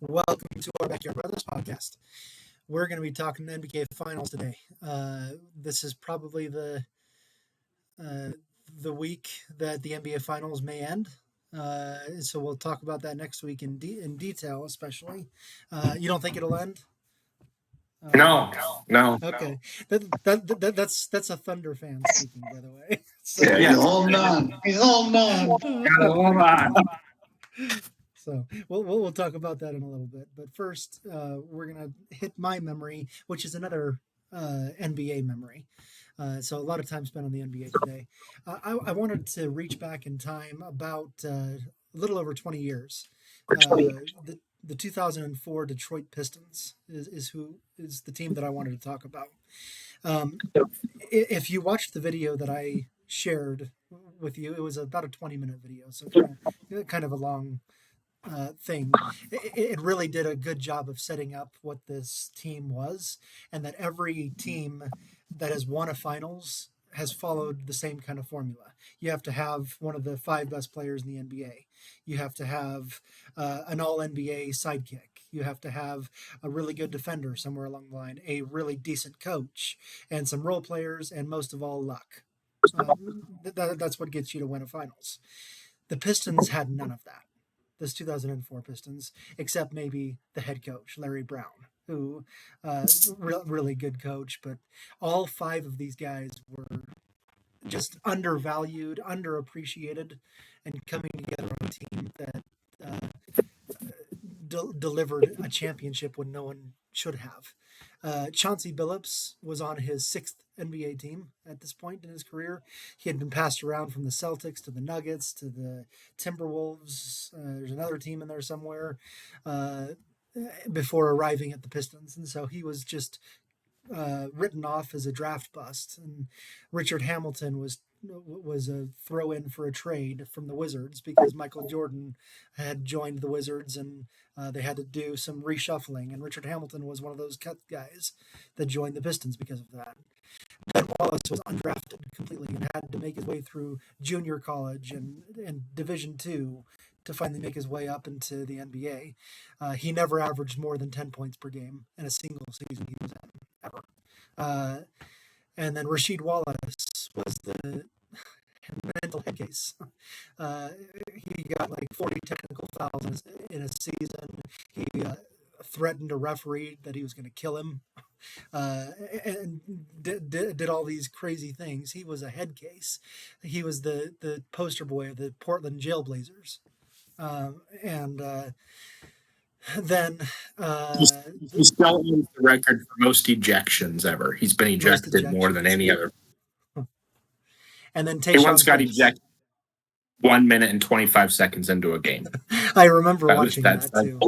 Welcome to our Backyard Brothers podcast. We're going to be talking NBA Finals today. This is probably uh, the week that the NBA Finals may end. So we'll talk about that next week in detail, especially. You don't think it'll end? No. Okay, that's a Thunder fan speaking, by the way. So, Yeah, He's holding on. He's holding on. Hold on. So we'll talk about that in a little bit. But first, we're gonna hit my memory, which is another NBA memory. So a lot of time spent on the NBA today. I wanted to reach back in time about a little over 20 years. The 2004 Detroit Pistons is the team that I wanted to talk about. If you watched the video that I shared with you, it was about a 20-minute video, so kind of a long thing. It really did a good job of setting up what this team was, and that every team that has won a finals has followed the same kind of formula. You have to have one of the five best players in the NBA. You have to have an all-NBA sidekick. You have to have a really good defender somewhere along the line, a really decent coach, and some role players, and most of all, luck. That's what gets you to win a finals. The Pistons had none of that. This 2004 Pistons, except maybe the head coach, Larry Brown, who really good coach, but all five of these guys were just undervalued, underappreciated, and coming together on a team that delivered a championship when no one should have. Chauncey Billups was on his sixth NBA team at this point in his career. He had been passed around from the Celtics to the Nuggets to the Timberwolves. There's another team in there somewhere before arriving at the Pistons. And so he was just written off as a draft bust. And Richard Hamilton was a throw-in for a trade from the Wizards because Michael Jordan had joined the Wizards and they had to do some reshuffling. And Richard Hamilton was one of those cut guys that joined the Pistons because of that. Ben Wallace was undrafted completely and had to make his way through junior college and Division II to finally make his way up into the NBA. He never averaged more than 10 points per game in a single season he was in, ever. And then Rasheed Wallace was the mental head case. He got like 40 technical fouls in a season. He threatened a referee that he was going to kill him, and did all these crazy things. He was a head case. He was the poster boy of the Portland Jailblazers. Then He still owns the record for most ejections ever. He's been ejected more than any other. And then He once got ejected 1 minute and 25 seconds into a game. I remember watching that too.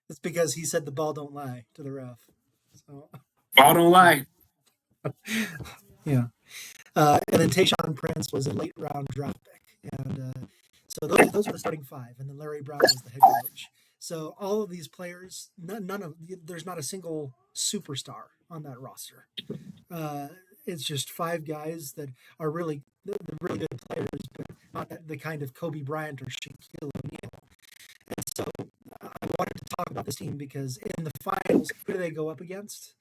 It's because he said the ball don't lie to the ref. So. Ball don't lie. Yeah. And then Tayshaun Prince was a late round draft pick. And so those were the starting five. And then Larry Brown was the head coach. So all of these players, there's not a single superstar on that roster. It's just five guys that are really good players, but not the kind of Kobe Bryant or Shaquille O'Neal. And so I wanted to talk about this team because in the finals, who do they go up against?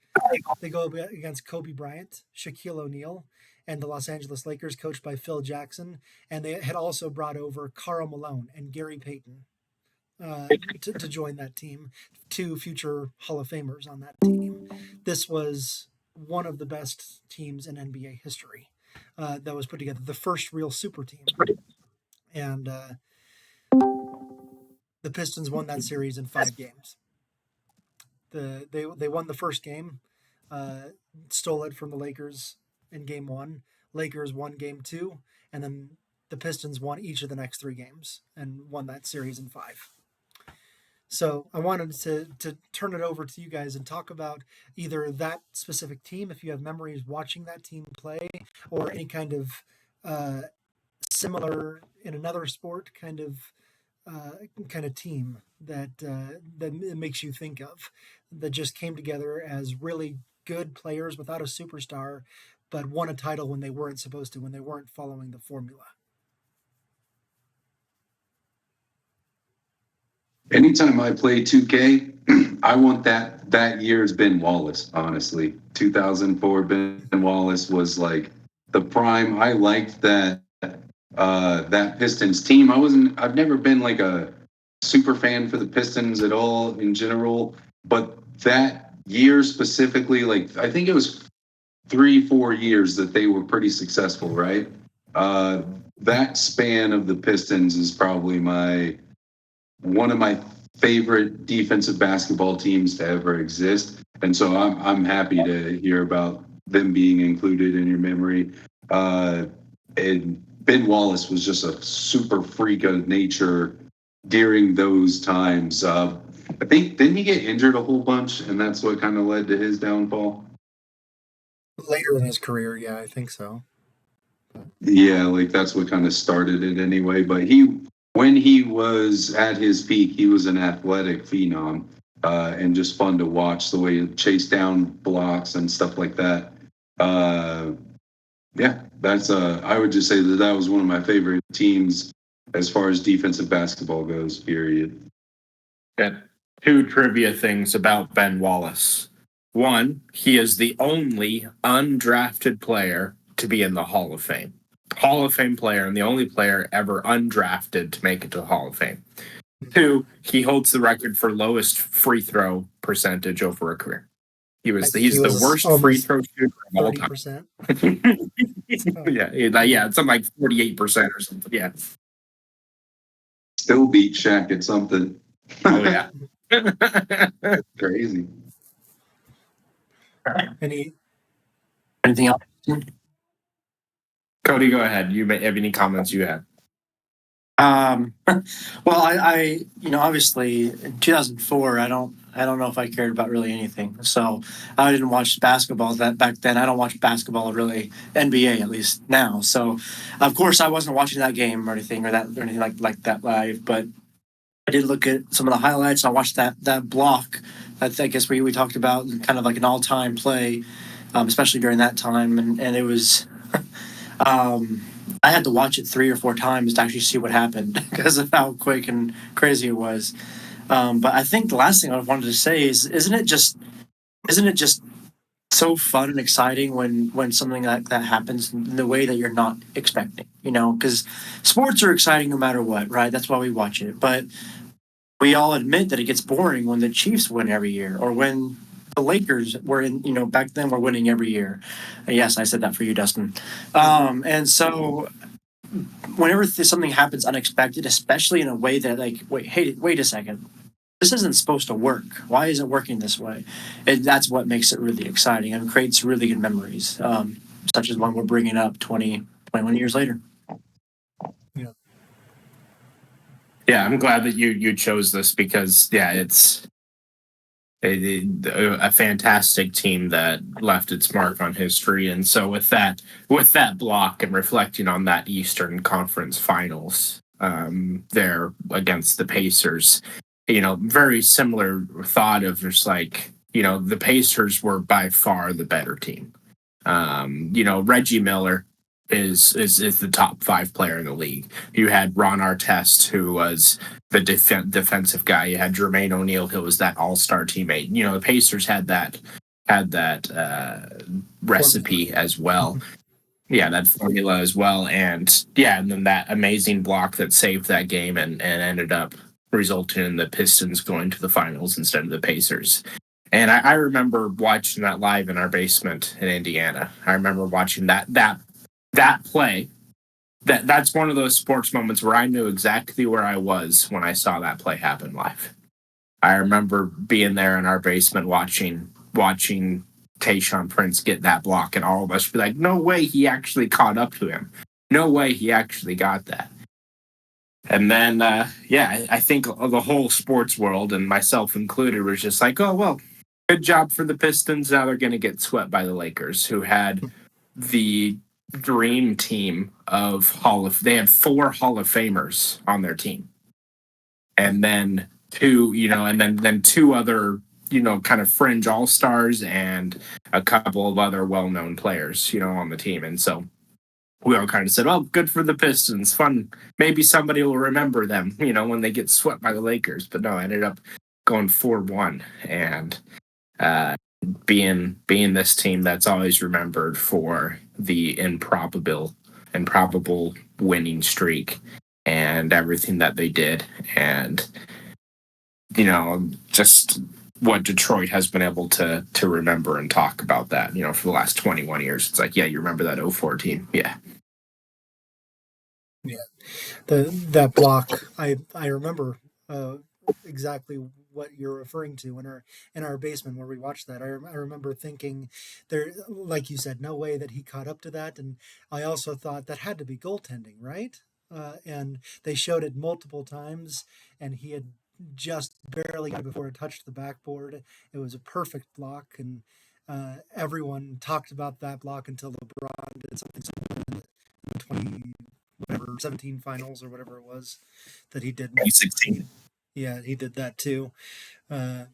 They go up against Kobe Bryant, Shaquille O'Neal, and the Los Angeles Lakers, coached by Phil Jackson. And they had also brought over Karl Malone and Gary Payton to join that team, two future Hall of Famers on that team. This was one of the best teams in NBA history that was put together, the first real super team. And the Pistons won that series in 5 games. They won the first game, stole it from the Lakers in game 1. Lakers won game 2, and then the Pistons won each of the next 3 games and won that series in 5. So I wanted to turn it over to you guys and talk about either that specific team, if you have memories watching that team play, or any kind of similar in another sport kind of team that makes you think of, that just came together as really good players without a superstar, but won a title when they weren't supposed to, when they weren't following the formula. Anytime I play 2K, I want that year's Ben Wallace, honestly. 2004 Ben Wallace was like the prime. I liked that Pistons team. I've never been like a super fan for the Pistons at all in general, but that year specifically, like I think it was 3-4 years that they were pretty successful, right? Uh, that span of the Pistons is probably one of my favorite defensive basketball teams to ever exist, and so I'm happy to hear about them being included in your memory. And Ben Wallace was just a super freak of nature during those times. I think didn't he get injured a whole bunch, and that's what kind of led to his downfall. Later in his career, yeah, I think so. Yeah, like that's what kind of started it anyway. But when he was at his peak, he was an athletic phenom, and just fun to watch the way he chased down blocks and stuff like that. Uh, yeah, that's I would just say that was one of my favorite teams as far as defensive basketball goes. Period. Got two trivia things about Ben Wallace. One, he is the only undrafted player to be in the Hall of Fame. Hall of Fame player and the only player ever undrafted to make it to the Hall of Fame. Two, he holds the record for lowest free throw percentage over a career. He's the worst free throw shooter of all time. 30%. Yeah, it's something like 48% or something. Yeah. Still beat Shaq at something. Oh yeah. Crazy. Anything else? Cody, go ahead. You may have any comments you have. Well, I obviously in 2004, I don't know if I cared about really anything. So I didn't watch basketball that back then. I don't watch basketball really, NBA at least now. So of course I wasn't watching that game or anything like that live, but I did look at some of the highlights. I watched that block. I guess we talked about kind of like an all-time play, especially during that time, and it was. I had to watch it 3 or 4 times to actually see what happened because of how quick and crazy it was. But I think the last thing I wanted to say is, isn't it just so fun and exciting when something like that happens in the way that you're not expecting? Because sports are exciting no matter what, right? That's why we watch it. But we all admit that it gets boring when the Chiefs win every year, or when the Lakers were back then were winning every year. Yes, I said that for you, Dustin. And so whenever something happens unexpected, especially in a way that wait a second, this isn't supposed to work. Why is it working this way? And that's what makes it really exciting and creates really good memories, such as one we're bringing up 21 years later. Yeah, I'm glad that you chose this because it's a fantastic team that left its mark on history. And so with that block and reflecting on that Eastern Conference Finals there against the Pacers, very similar thought of just like, the Pacers were by far the better team. Reggie Miller is the top 5 player in the league. You had Ron Artest, who was the defensive guy. You had Jermaine O'Neal, who was that all-star teammate. The Pacers had that recipe as well. Yeah, that formula as well. And then that amazing block that saved that game and ended up resulting in the Pistons going to the finals instead of the Pacers. And I remember watching that live in our basement in Indiana. I remember watching that play. That's one of those sports moments where I knew exactly where I was when I saw that play happen live. I remember being there in our basement watching Tayshaun Prince get that block, and all of us be like, no way he actually caught up to him. No way he actually got that. And then, I think the whole sports world, and myself included, was just like, oh, well, good job for the Pistons. Now they're going to get swept by the Lakers, who had the dream team they had 4 Hall of Famers on their team. And then 2, and then 2 other, kind of fringe all-stars and a couple of other well-known players, on the team. And so we all kind of said, "Oh, good for the Pistons, fun. Maybe somebody will remember them, when they get swept by the Lakers." But no, I ended up going 4-1 and being this team that's always remembered for the improbable winning streak and everything that they did, and just what Detroit has been able to remember and talk about that, for the last 21 years. It's like, yeah, you remember that 04 team? Yeah. Yeah, that block, I remember exactly what you're referring to in our basement where we watched that. I remember thinking there, like you said, no way that he caught up to that, and I also thought that had to be goaltending, right? And they showed it multiple times, and he had just barely got it before it touched the backboard. It was a perfect block, and everyone talked about that block until LeBron did something similar in the 17 finals or whatever it was that he did. 2016. Yeah, he did that too. Uh,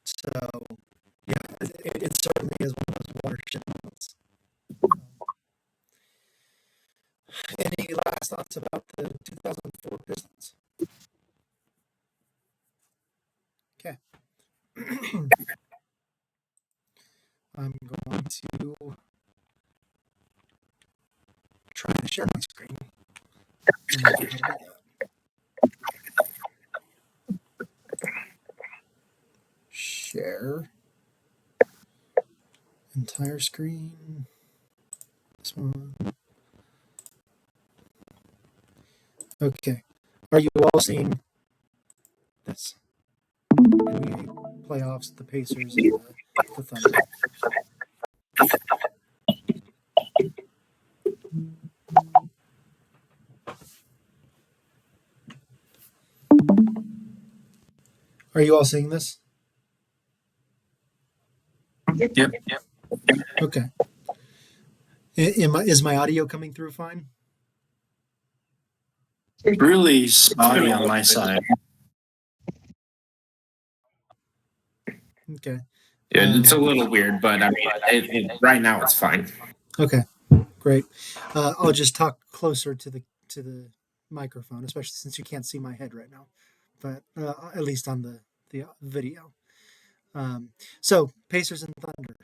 so yeah, it certainly is one of those watershed moments. Any last thoughts about the 2004 Pistons? Okay. I'm going to try to share my screen. Share entire screen. This one. Okay. Are you all seeing this? NBA playoffs, the Pacers, and the Thunder. Are you all seeing this? Yep. Okay. Is my audio coming through fine? Really spotty on my side. Okay. Yeah, it's a little weird, but I mean, right now it's fine. Okay, great. I'll just talk closer to the microphone, especially since you can't see my head right now, but at least on the video. So Pacers and Thunder.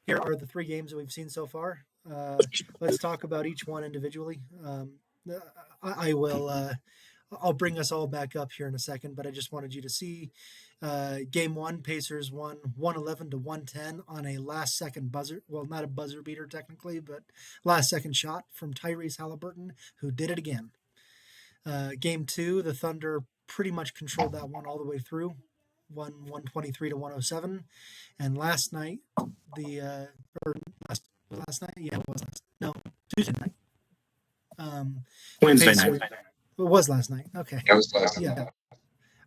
Here are the 3 games that we've seen so far. Let's talk about each one individually. I will. I'll bring us all back up here in a second, but I just wanted you to see game 1. Pacers won 111-110 on a last-second buzzer. Well, not a buzzer beater technically, but last-second shot from Tyrese Halliburton, who did it again. Game 2, the Thunder pretty much controlled that one all the way through, won 123-107. And last night, last night, yeah, it was Tuesday night. Wednesday Pacers, night. it was last night. Okay. That was last Yeah.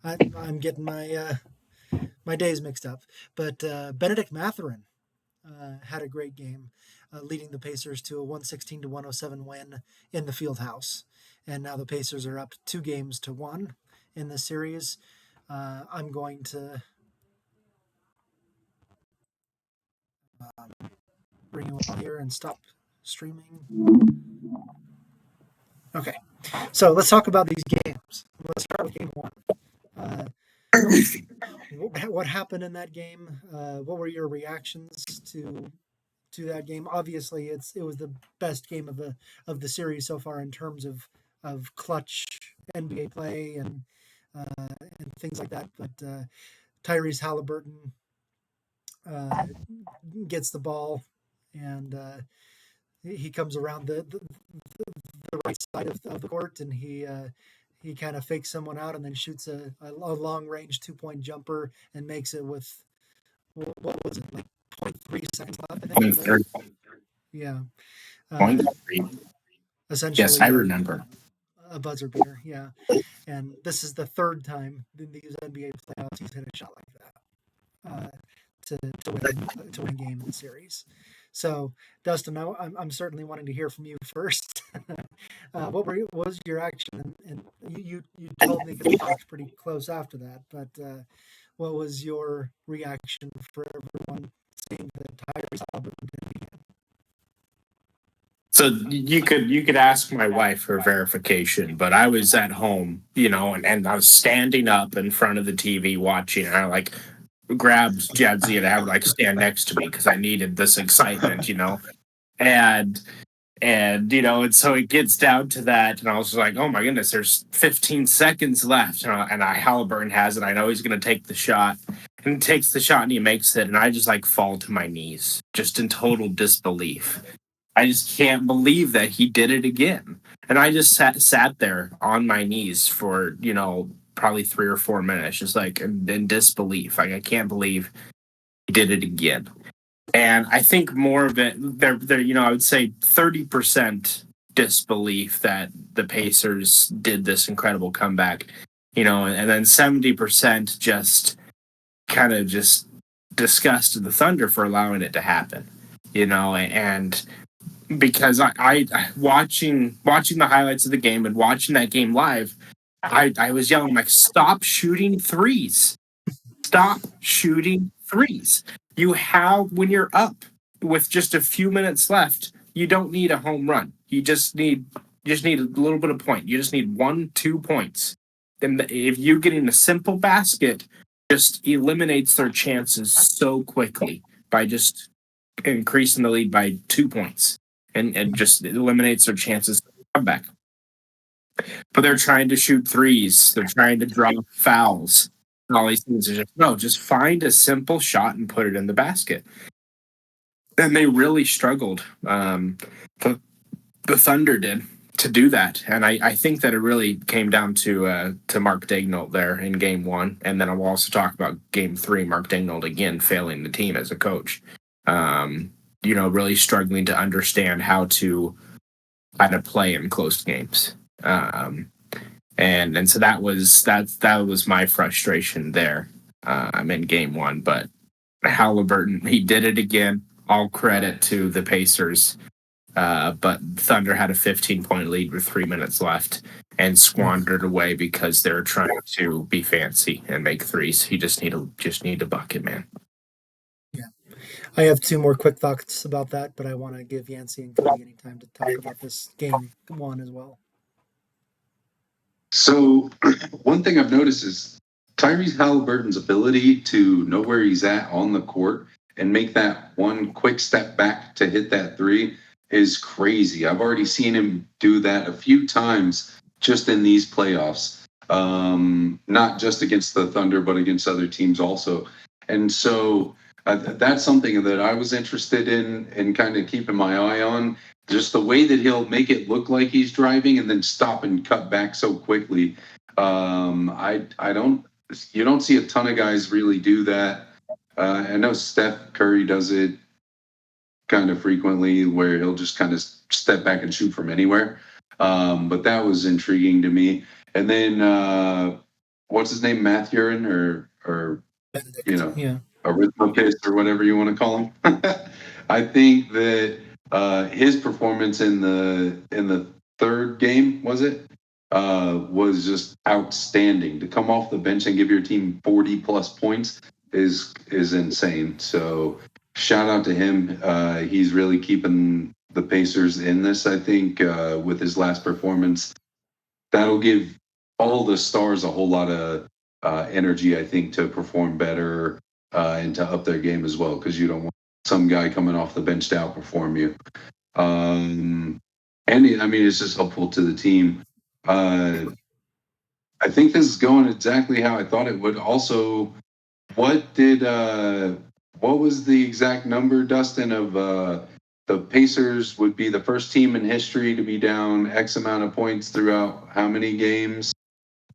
I'm getting my days mixed up. But Benedict Mathurin had a great game, leading the Pacers to a 116-107 win in the field house. And now the Pacers are up 2-1 in this series. I'm going to bring you up here and stop streaming. Okay, so let's talk about these games. Let's start with game 1. What happened in that game? What were your reactions to that game? Obviously, it was the best game of the series so far in terms of clutch NBA play and things like that. But Tyrese Halliburton gets the ball and he comes around the right side of the court and he kind of fakes someone out and then shoots a long range 2-point jumper and makes it with what was it, like 0.3 seconds left, I think. Yeah. 0.3. Essentially, Yes, I remember. A buzzer beater. Yeah. And this is the 3rd time in these NBA playoffs he's hit a shot like that to win a game in the series. So, Dustin, I'm certainly wanting to hear from you first. What was your action? And you told me because we talked pretty close after that. But what was your reaction for everyone seeing the Tyrese Halliburton? So you could ask my wife for verification, but I was at home, and I was standing up in front of the TV watching, and I like grabbed Jadzia and I would like stand next to me because I needed this excitement, and and so it gets down to that, and I was like, oh my goodness, there's 15 seconds left, and Halliburton has it. I know he's going to take the shot, and he takes the shot and he makes it, and I just like fall to my knees, just in total disbelief. I just can't believe that he did it again. And I just sat there on my knees for, probably 3 or 4 minutes, just like in disbelief. Like, I can't believe he did it again. And I think more of it, I would say 30% disbelief that the Pacers did this incredible comeback, and then 70% just kind of just disgusted the Thunder for allowing it to happen, and because I watching the highlights of the game and watching that game live, I was yelling like, stop shooting threes. Stop shooting threes. When you're up with just a few minutes left, you don't need a home run. You just need a little bit of point. You just need 1-2 points. Then if you get in a simple basket, just eliminates their chances so quickly by just increasing the lead by 2 points and just eliminates their chances to come back. But they're trying to shoot threes. They're trying to draw fouls. And all these things are just find a simple shot and put it in the basket. And they really struggled. The Thunder did to do that. And I think that it really came down to Mark Daigneault there in game 1. And then I'll also talk about game 3, Mark Daigneault again failing the team as a coach. Really struggling to understand how to play in close games. And so that was my frustration there. In game 1, but Halliburton, he did it again. All credit to the Pacers. But Thunder had a 15-point lead with 3 minutes left and squandered away because they're trying to be fancy and make threes. You just need a bucket, man. Yeah. I have 2 more quick thoughts about that, but I want to give Yancey and Cody any time to talk about this game 1 as well. So one thing I've noticed is Tyrese Halliburton's ability to know where he's at on the court and make that one quick step back to hit that three is crazy. I've already seen him do that a few times just in these playoffs, not just against the Thunder, but against other teams also. And so that's something that I was interested in kind of keeping my eye on. Just the way that he'll make it look like he's driving and then stop and cut back so quickly. You don't see a ton of guys really do that. I know Steph Curry does it kind of frequently where he'll just kind of step back and shoot from anywhere. But that was intriguing to me. And then what's his name? Mathurin or Arithmokis or whatever you want to call him. I think that his performance in the third game was just outstanding. To come off the bench and give your team 40 plus points is insane. So shout out to him. He's really keeping the Pacers in this, I think, with his last performance. That'll give all the stars a whole lot of energy, I think, to perform better and to up their game as well, because you don't want some guy coming off the bench to outperform you. It's just helpful to the team. I think this is going exactly how I thought it would. Also, what was the exact number, Dustin, of the Pacers would be the first team in history to be down X amount of points throughout how many games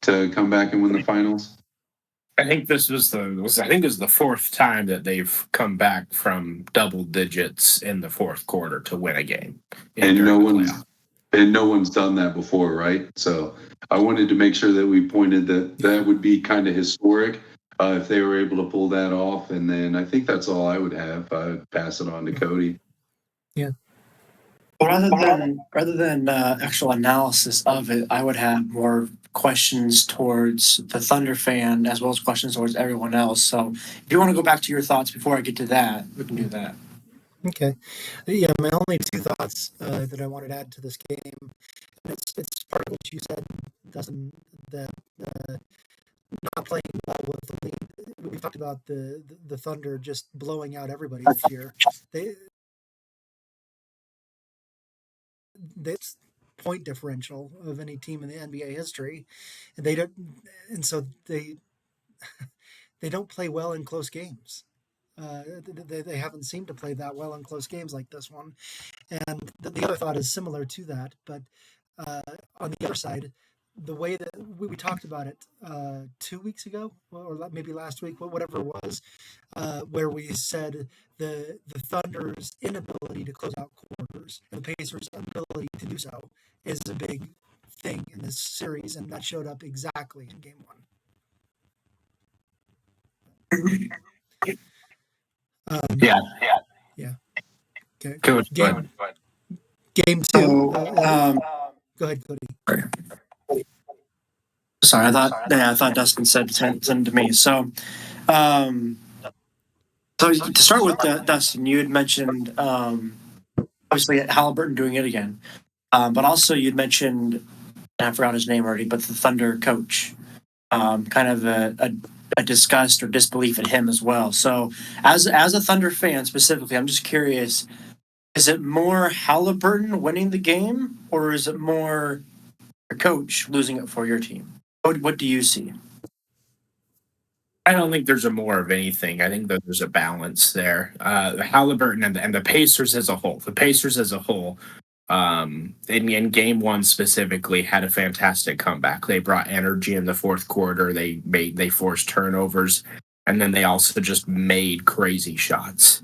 to come back and win the finals? I think this was the fourth time that they've come back from double digits in the fourth quarter to win a game. And no one's done that before, right? So I wanted to make sure that we pointed that would be kind of historic if they were able to pull that off. And then I think that's all I would have. I'd pass it on to Cody. Yeah. Well, rather than actual analysis of it, I would have more questions towards the Thunder fan as well as questions towards everyone else. So if you want to go back to your thoughts before I get to that, we can do that. Okay. Yeah, my only two thoughts that I wanted to add to this game, and it's part of what you said, Dustin, that uh, not playing well with the lead. We talked about the Thunder just blowing out everybody this year. That's point differential of any team in the NBA history, and they don't, and so they don't play well in close games. They haven't seemed to play that well in close games like this one. And the other thought is similar to that, but uh, on the other side, the way that we talked about it 2 weeks ago, or maybe last week, whatever it was, where we said the Thunder's inability to close out quarters and the Pacers' ability to do so is a big thing in this series, and that showed up exactly in Game 1. Yeah. Yeah. Okay. Coach, go Game ahead. Game 2. So, Go ahead, Cody. sorry, I thought Dustin said something to me. So to start with, Dustin, you had mentioned obviously Halliburton doing it again, but also you'd mentioned, and I forgot his name already, but the Thunder coach, kind of a disgust or disbelief in him as well. So as a Thunder fan specifically, I'm just curious: is it more Halliburton winning the game, or is it more your coach losing it for your team? What do you see? I don't think there's a more of anything. I think that there's a balance there. Halliburton and the Pacers as a whole. The Pacers as a whole, in Game 1 specifically, had a fantastic comeback. They brought energy in the fourth quarter. They forced turnovers, and then they also just made crazy shots,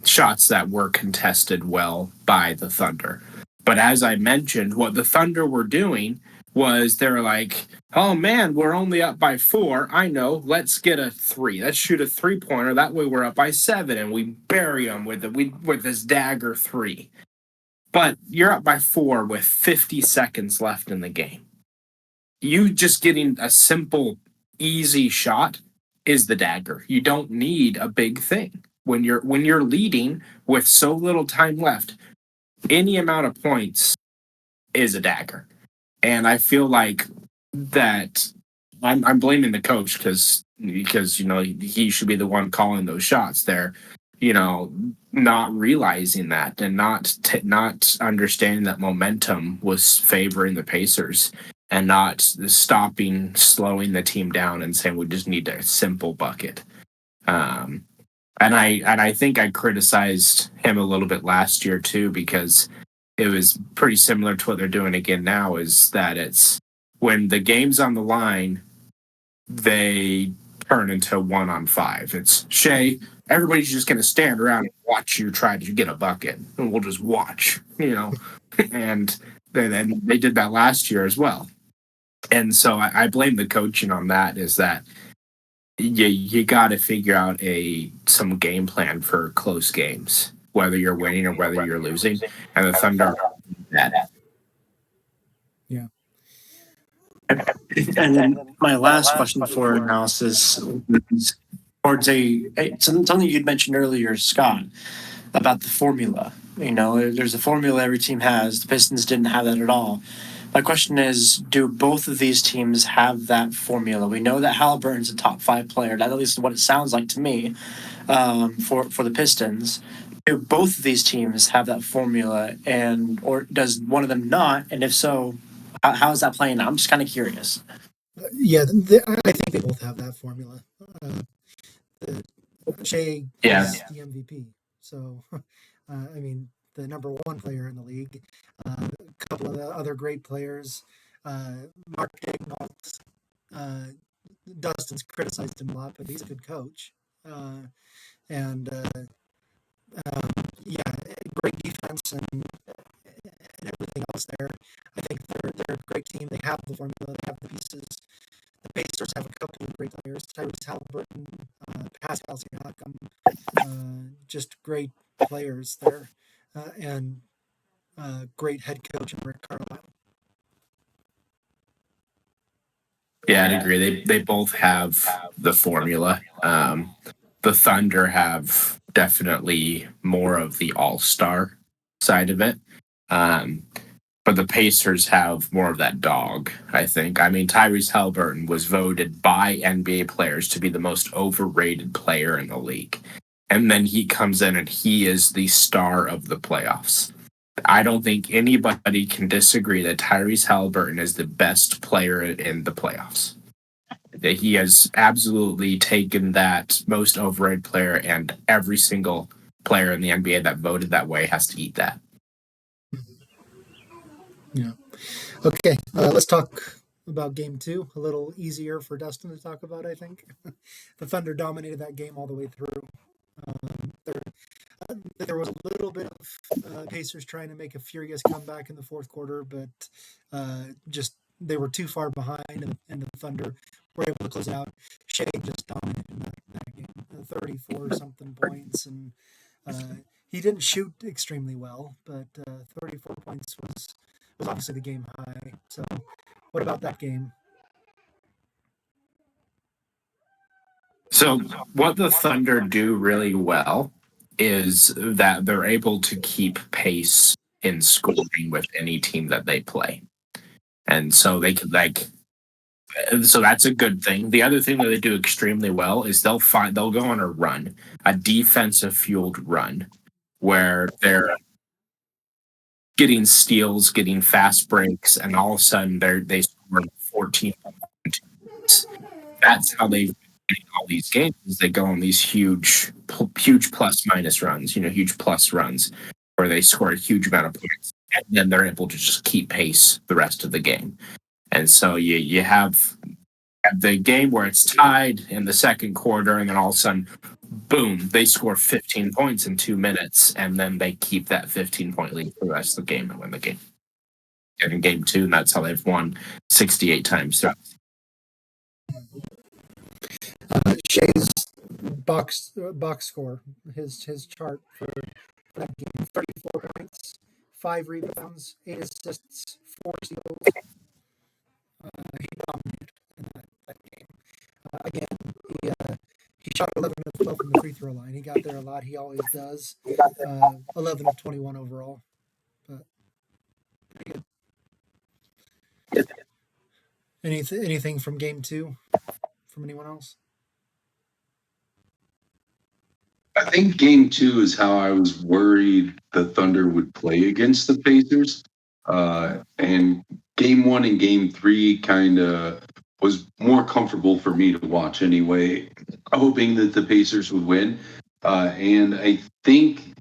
shots that were contested well by the Thunder. But as I mentioned, what the Thunder were doing was they're like, oh man, we're only up by 4. I know. Let's get a 3. Let's shoot a 3-pointer. That way we're up by 7, and we bury them with this dagger 3. But you're up by 4 with 50 seconds left in the game. You just getting a simple, easy shot is the dagger. You don't need a big thing when you're leading with so little time left. Any amount of points is a dagger. And I feel like that I'm blaming the coach because he should be the one calling those shots there, not realizing that and not understanding that momentum was favoring the Pacers and not slowing the team down and saying we just need a simple bucket. And I think I criticized him a little bit last year too, because it was pretty similar to what they're doing again now, is that it's when the game's on the line, they turn into 1-on-5. It's Shea, everybody's just going to stand around and watch you try to get a bucket, and we'll just watch, and then they did that last year as well. And so I blame the coaching on that, is that you got to figure out some game plan for close games, whether you're winning or whether you're losing. And the Thunder that. Yeah. And then my last question for analysis is towards something you'd mentioned earlier, Scott, about the formula. There's a formula every team has. The Pistons didn't have that at all. My question is, do both of these teams have that formula? We know that Halliburton's a top 5 player. That at least is what it sounds like to me, for the Pistons. Do both of these teams have that formula, or does one of them not? And if so, how is that playing out? I'm just kind of curious. Yeah, I think they both have that formula. Shea is the MVP. So, I mean, the number 1 player in the league. A couple of the other great players. Mark Daigneault. Dustin's criticized him a lot, but he's a good coach. And great defense and everything else there. I think they're a great team. They have the formula. They have the pieces. The Pacers have a couple of great players: Tyrese Halliburton, Pascal Siakam, just great players there, and great head coach in Rick Carlisle. Yeah, I'd agree. They both have the formula. The Thunder have definitely more of the all-star side of it. But the Pacers have more of that dog, I think. I mean, Tyrese Halliburton was voted by NBA players to be the most overrated player in the league. And then he comes in and he is the star of the playoffs. I don't think anybody can disagree that Tyrese Halliburton is the best player in the playoffs. That he has absolutely taken that most overrated player, and every single player in the NBA that voted that way has to eat that. Yeah. Okay, let's talk about game 2. A little easier for Dustin to talk about, I think. The Thunder dominated that game all the way through. There was a little bit of Pacers trying to make a furious comeback in the fourth quarter, but just they were too far behind, and the Thunder were able to close out. Shea just dominated that game, 34 something points, and he didn't shoot extremely well, but 34 points was obviously the game high. So, what about that game? So, what the Thunder do really well is that they're able to keep pace in scoring with any team that they play. And so they could so that's a good thing. The other thing that they do extremely well is they'll go on a run, a defensive fueled run, where they're getting steals, getting fast breaks, and all of a sudden they score 14 points. That's how they win all these games. Is they go on these huge plus minus runs, huge plus runs, where they score a huge amount of points, and then they're able to just keep pace the rest of the game. And so you have the game where it's tied in the second quarter, and then all of a sudden, boom, they score 15 points in 2 minutes, and then they keep that 15-point lead for the rest of the game and win the game. And in game 2, and that's how they've won 68 times throughout. Shea's box score, his chart for that game: 34 points, 5 rebounds, 8 assists, 4 steals. He dominated in that game. Again, he shot 11 of 12 from the free throw line. He got there a lot. He always does. 11 of 21 overall. But pretty good. Anything from game 2 from anyone else? I think game 2 is how I was worried the Thunder would play against the Pacers. And game 1 and game 3 kind of was more comfortable for me to watch anyway, hoping that the Pacers would win. And I think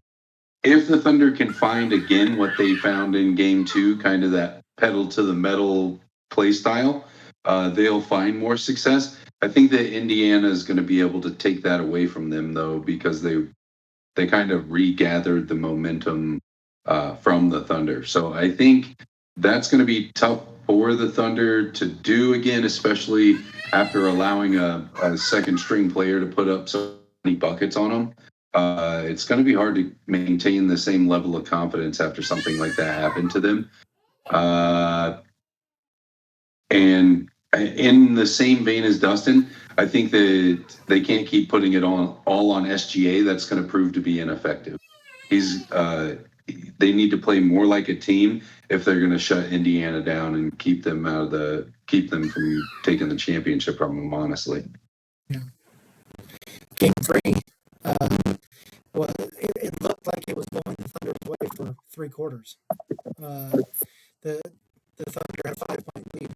if the Thunder can find again what they found in game 2, kind of that pedal to the metal play style, they'll find more success. I think that Indiana is going to be able to take that away from them, though, because they kind of regathered the momentum from the Thunder. So I think that's going to be tough for the Thunder to do again, especially after allowing a second string player to put up so many buckets on them. It's going to be hard to maintain the same level of confidence after something like that happened to them. And in the same vein as Dustin, I think that they can't keep putting it all on SGA. That's going to prove to be ineffective. They need to play more like a team if they're going to shut Indiana down and keep them from taking the championship from them. Honestly, yeah. Game 3, well, it looked like it was going the Thunder's way for 3 quarters. The Thunder had a 5-point lead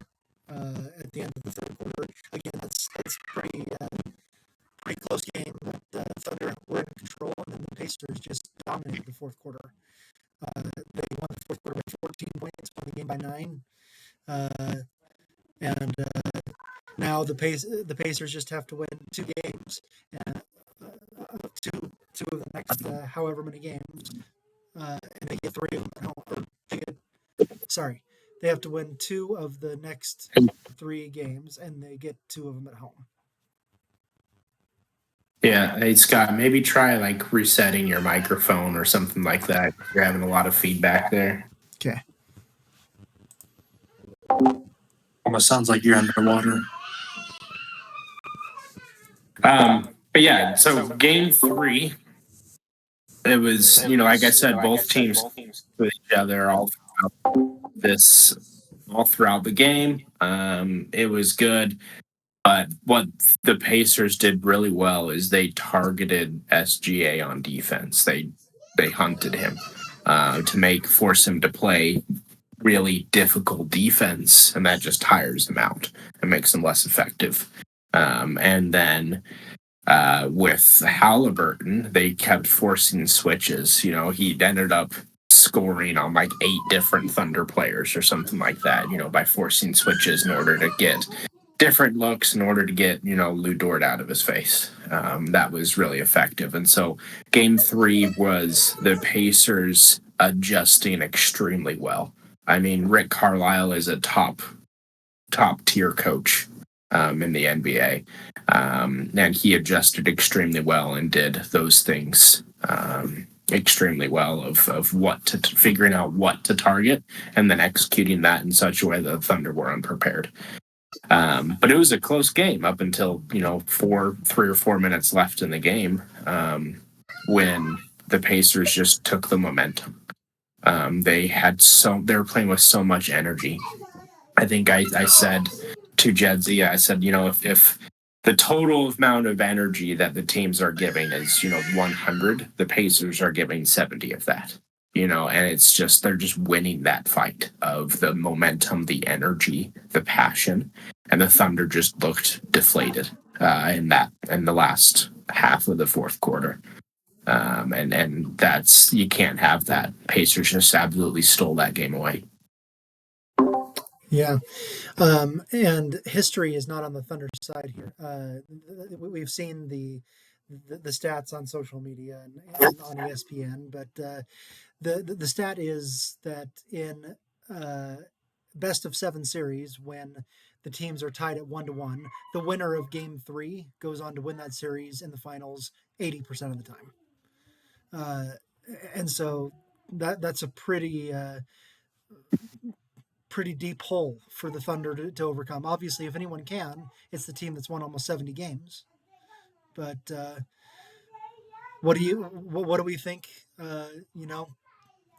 at the end of the third quarter. Again, that's pretty close game. But the Thunder were in control, and then the Pacers just dominated the fourth quarter. They won the fourth quarter by 14 points, won the game by 9. And now the Pacers just have to win 2 games, two of the next however many games, and they get 3 of them at home. They have to win 2 of the next 3 games, and they get 2 of them at home. Yeah, hey Scott, maybe try resetting your microphone or something like that. You're having a lot of feedback there. Okay. Almost sounds like you're underwater. But yeah, so game 3, It was, like I said, both teams with each other this all throughout the game. It was good. But what the Pacers did really well is they targeted SGA on defense. They hunted him to force him to play really difficult defense, and that just tires him out and makes him less effective. And then with Halliburton, they kept forcing switches. He ended up scoring on like 8 different Thunder players or something like that, by forcing switches in order to get different looks, in order to get, Lou Dort out of his face. That was really effective. And so game 3 was the Pacers adjusting extremely well. I mean, Rick Carlisle is a top tier coach in the NBA. And he adjusted extremely well and did those things extremely well of figuring out what to target and then executing that in such a way that the Thunder were unprepared. But it was a close game up until 3 or 4 minutes left in the game when the Pacers just took the momentum. They were playing with so much energy. I think I said to Jedzi, I said, if the total amount of energy that the teams are giving is 100, the Pacers are giving 70 of that. And it's just they're just winning that fight of the momentum, the energy, the passion, and the Thunder just looked deflated in the last half of the fourth quarter. And that's, you can't have that. Pacers just absolutely stole that game away. Yeah. And history is not on the Thunder side here. We've seen the stats on social media and on ESPN, but the stat is that in best of 7 series, when the teams are tied at 1-1, the winner of game 3 goes on to win that series in the finals 80% of the time. And so that's a pretty deep hole for the Thunder to overcome. Obviously, if anyone can, it's the team that's won almost 70 games. But what do we think?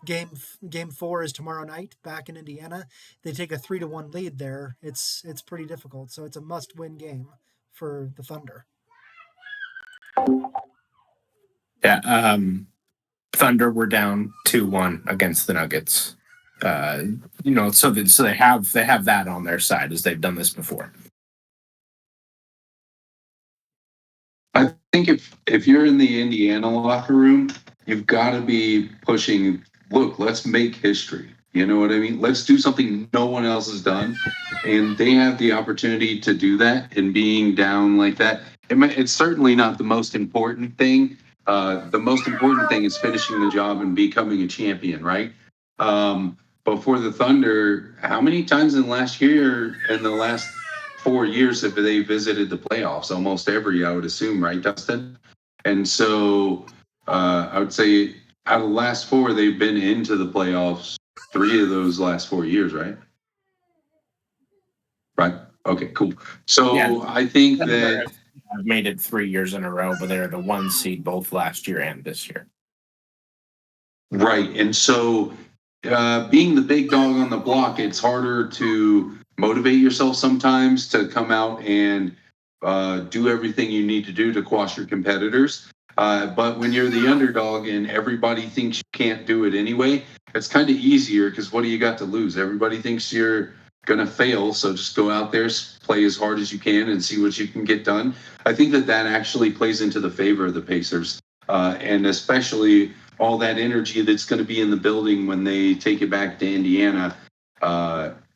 Game 4 is tomorrow night back in Indiana. They take a 3-1 lead there. It's pretty difficult. So it's a must-win game for the Thunder. Yeah, Thunder were down 2-1 against the Nuggets. So they have that on their side, as they've done this before. I think if you're in the Indiana locker room, you've got to be pushing. Look, let's make history. You know what I mean? Let's do something no one else has done, and they have the opportunity to do that. And being down like that, it's certainly not the most important thing. The most important thing is finishing the job and becoming a champion, right? But for the Thunder, how many times in the last 4 years have they visited the playoffs? Almost every, I would assume, right, Dustin? And so I would say out of the last 4, they've been into the playoffs 3 of those last 4 years, right? Right. Okay, cool. So yeah. I think that I've made it 3 years in a row, but they're the 1 seed both last year and this year. Right. And so being the big dog on the block, it's harder to motivate yourself sometimes to come out and do everything you need to do to quash your competitors. But when you're the underdog and everybody thinks you can't do it anyway, it's kind of easier because what do you got to lose? Everybody thinks you're going to fail. So just go out there, play as hard as you can and see what you can get done. I think that actually plays into the favor of the Pacers. And especially all that energy that's going to be in the building when they take it back to Indiana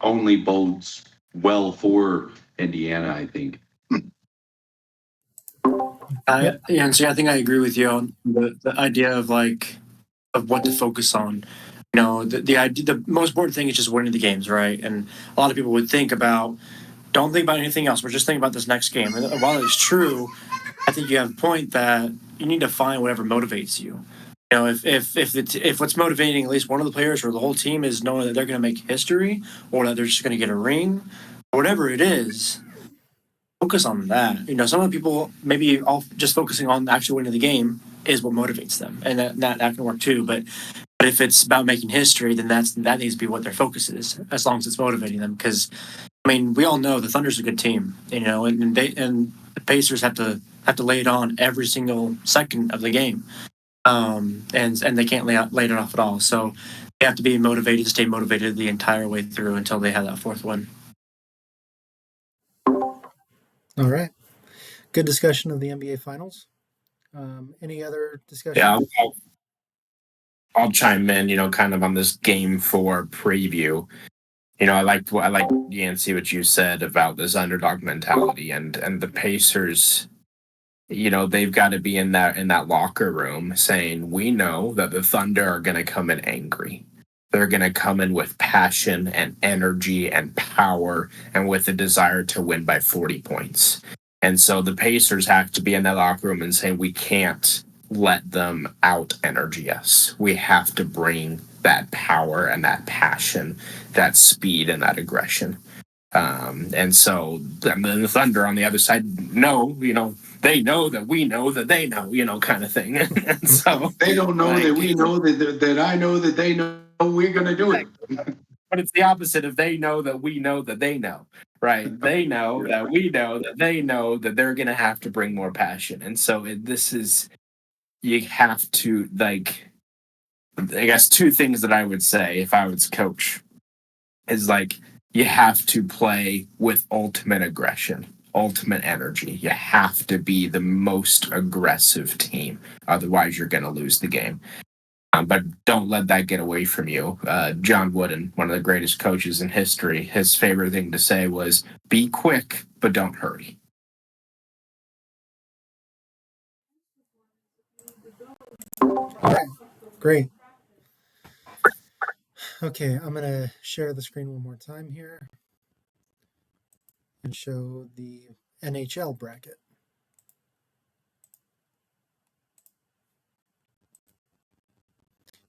only bodes well for Indiana, I think. Yancey, I think I agree with you on the idea of what to focus on. The idea, the most important thing is just winning the games, right? And a lot of people would don't think about anything else. We're just thinking about this next game. And while it's true, I think you have a point that you need to find whatever motivates you. If what's motivating at least one of the players or the whole team is knowing that they're going to make history or that they're just going to get a ring, whatever it is, focus on that. Some of the people maybe all just focusing on actually winning the game is what motivates them, and that can work too. But if it's about making history, then that needs to be what their focus is, as long as it's motivating them. Because I mean, we all know the Thunder's a good team, and the Pacers have to lay it on every single second of the game, and they can't lay it off at all. So they have to be motivated to stay motivated the entire way through until they have that fourth win. All right. Good discussion of the NBA Finals. Any other discussion? Yeah, I'll chime in, kind of on this Game 4 preview. I like Yancey, what you said about this underdog mentality, and the Pacers. They've got to be in that locker room saying, we know that the Thunder are going to come in angry. They're going to come in with passion and energy and power and with a desire to win by 40 points. And so the Pacers have to be in that locker room and say, we can't let them out energy us. We have to bring that power and that passion, that speed and that aggression. And so the Thunder on the other side they know that we know that they know, kind of thing. And so they don't know that we know that I know that they know we're going to do it. But it's the opposite of they know that we know that they know, right? They know that we know that they know that they're going to have to bring more passion. And so you have to, I guess two things that I would say if I was coach is you have to play with ultimate aggression, ultimate energy. You have to be the most aggressive team. Otherwise, you're going to lose the game. But don't let that get away from you. John Wooden, one of the greatest coaches in history, his favorite thing to say was, be quick, but don't hurry. All right. Great. Okay, I'm going to share the screen one more time here and show the NHL bracket.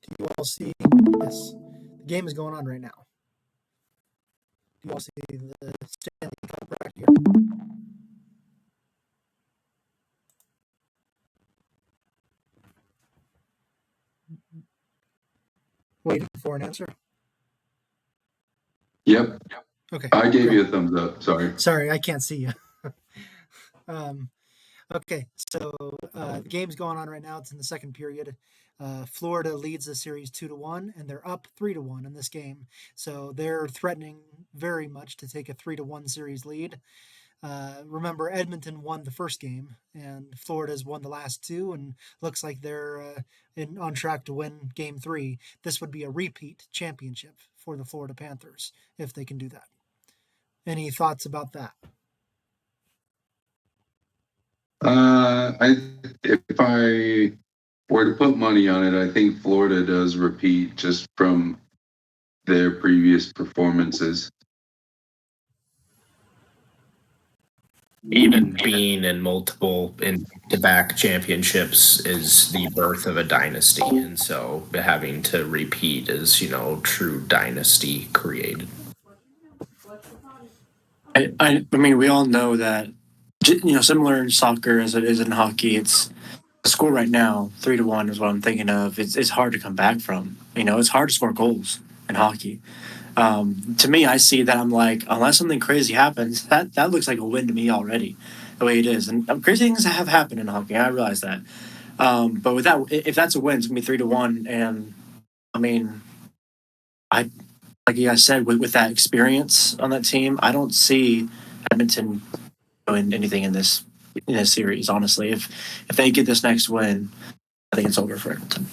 Do you all see this? The game is going on right now. Do you all see the Stanley Cup bracket here? Waiting for an answer. Yep. Okay. I gave you a thumbs up. Sorry. Sorry, I can't see you. Okay, so the game's going on right now. It's in the second period. Florida leads the series 2-1, and they're up 3-1 in this game. So they're threatening very much to take a 3-1 series lead. Remember, Edmonton won the first game, and Florida's won the last two, and looks like they're on track to win Game 3. This would be a repeat championship for the Florida Panthers if they can do that. Any thoughts about that? If I were to put money on it, I think Florida does repeat just from their previous performances. Even being in multiple back-to-back championships is the birth of a dynasty, and so having to repeat is, true dynasty created. I mean, we all know that, similar in soccer as it is in hockey, it's the score right now, 3-1 is what I'm thinking of. It's hard to come back from. It's hard to score goals in hockey. To me, I see that I'm like, unless something crazy happens, that looks like a win to me already, the way it is. And crazy things have happened in hockey. I realize that. But with that, if that's a win, it's gonna be 3-1. And I mean, like you guys said, with that experience on that team, I don't see Edmonton doing anything in this series. Honestly, if they get this next win, I think it's over for Edmonton.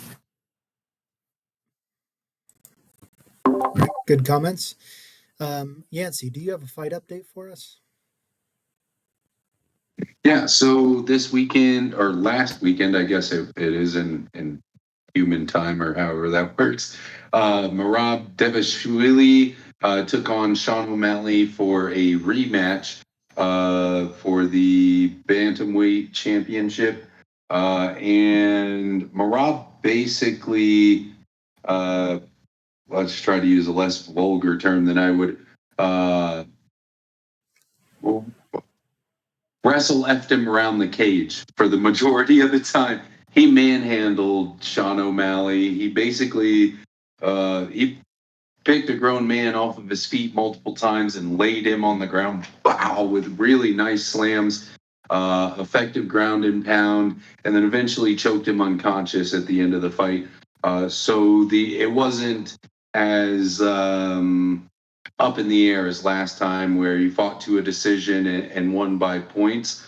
Good comments. Yancey, do you have a fight update for us? Yeah, so this weekend, or last weekend, I guess it is in human time or however that works, Merab Devashvili took on Sean O'Malley for a rematch for the Bantamweight Championship. And Merab basically, let's try to use a less vulgar term than I would, wrestle effed him around the cage for the majority of the time. he manhandled Sean O'Malley. He basically he picked a grown man off of his feet multiple times and laid him on the ground, wow, with really nice slams, effective ground and pound, and then eventually choked him unconscious at the end of the fight. So it wasn't as up in the air as last time, where he fought to a decision and won by points.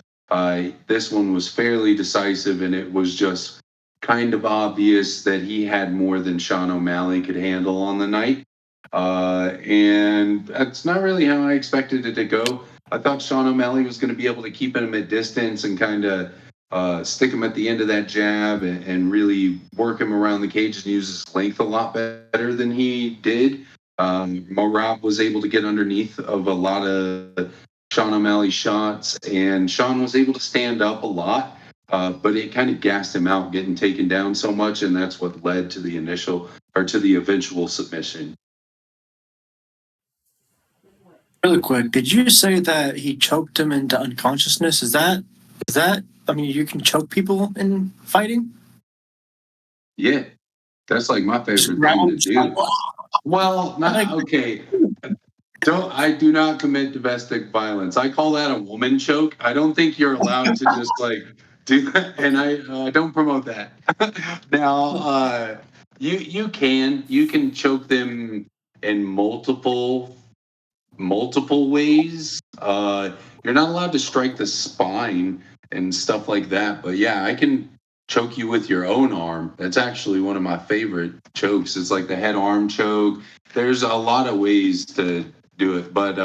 This one was fairly decisive, and it was just kind of obvious that he had more than Sean O'Malley could handle on the night. And that's not really how I expected it to go. I thought Sean O'Malley was going to be able to keep him at distance and kind of stick him at the end of that jab and really work him around the cage and use his length a lot better than he did. Morab was able to get underneath of a lot of Sean O'Malley's shots, and Sean was able to stand up a lot, but it kind of gassed him out getting taken down so much, and that's what led to the eventual submission. Really quick, did you say that he choked him into unconsciousness? Is that? I mean, you can choke people in fighting. Yeah, that's like my favorite thing to do. Well, not okay. I do not commit domestic violence. I call that a woman choke. I don't think you're allowed to just like do that, and I don't promote that. Now, you can choke them in multiple ways. You're not allowed to strike the spine and stuff like that, but yeah, I can choke you with your own arm. That's actually one of my favorite chokes. It's like the head arm choke. There's a lot of ways to do it, but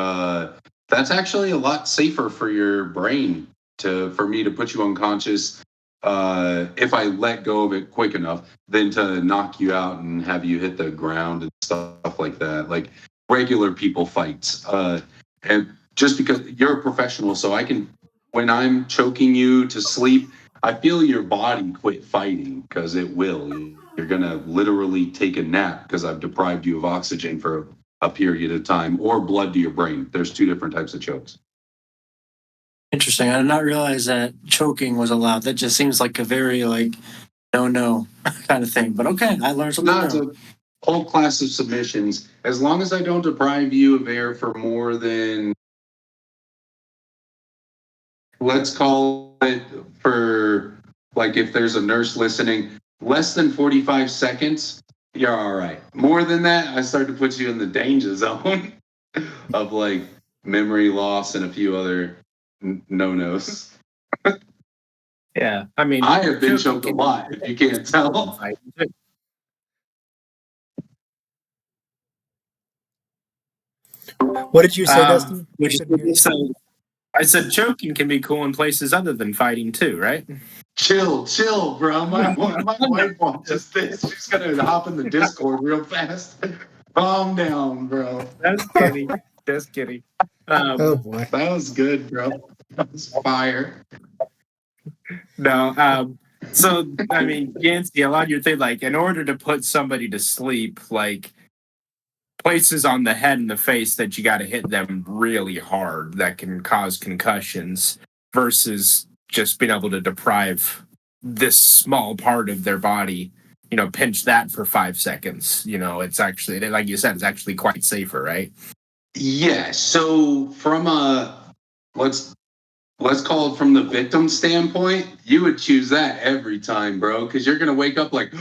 that's actually a lot safer for your brain for me to put you unconscious if I let go of it quick enough than to knock you out and have you hit the ground and stuff like that. Like regular people fights. And just because you're a professional, so I can, when I'm choking you to sleep, I feel your body quit fighting because it will. You're going to literally take a nap because I've deprived you of oxygen for a period of time, or blood to your brain. There's two different types of chokes. Interesting. I did not realize that choking was allowed. That just seems like a very no kind of thing. But okay, I learned something It's new. a whole class of submissions. As long as I don't deprive you of air for more than, let's call it, for like if there's a nurse listening, less than 45 seconds, you're all right. More than that, I start to put you in the danger zone of like memory loss and a few other no-nos. Yeah, I mean, I have been choked a lot, if you can't tell. What did you say, Dustin? I couldn't hear you. So I said choking can be cool in places other than fighting too, right? Chill, bro. My wife wants this. She's gonna hop in the Discord real fast. Calm down, bro. Just kidding. Just kidding. Oh boy. That was good, bro. That was fire. No. So I mean, Yancey, a lot of your thing, like in order to put somebody to sleep, like places on the head and the face that you got to hit them really hard that can cause concussions versus just being able to deprive this small part of their body, pinch that for 5 seconds. It's actually, like you said, it's actually quite safer, right? Yeah. So from let's call it from the victim standpoint, you would choose that every time, bro, because you're gonna wake up like,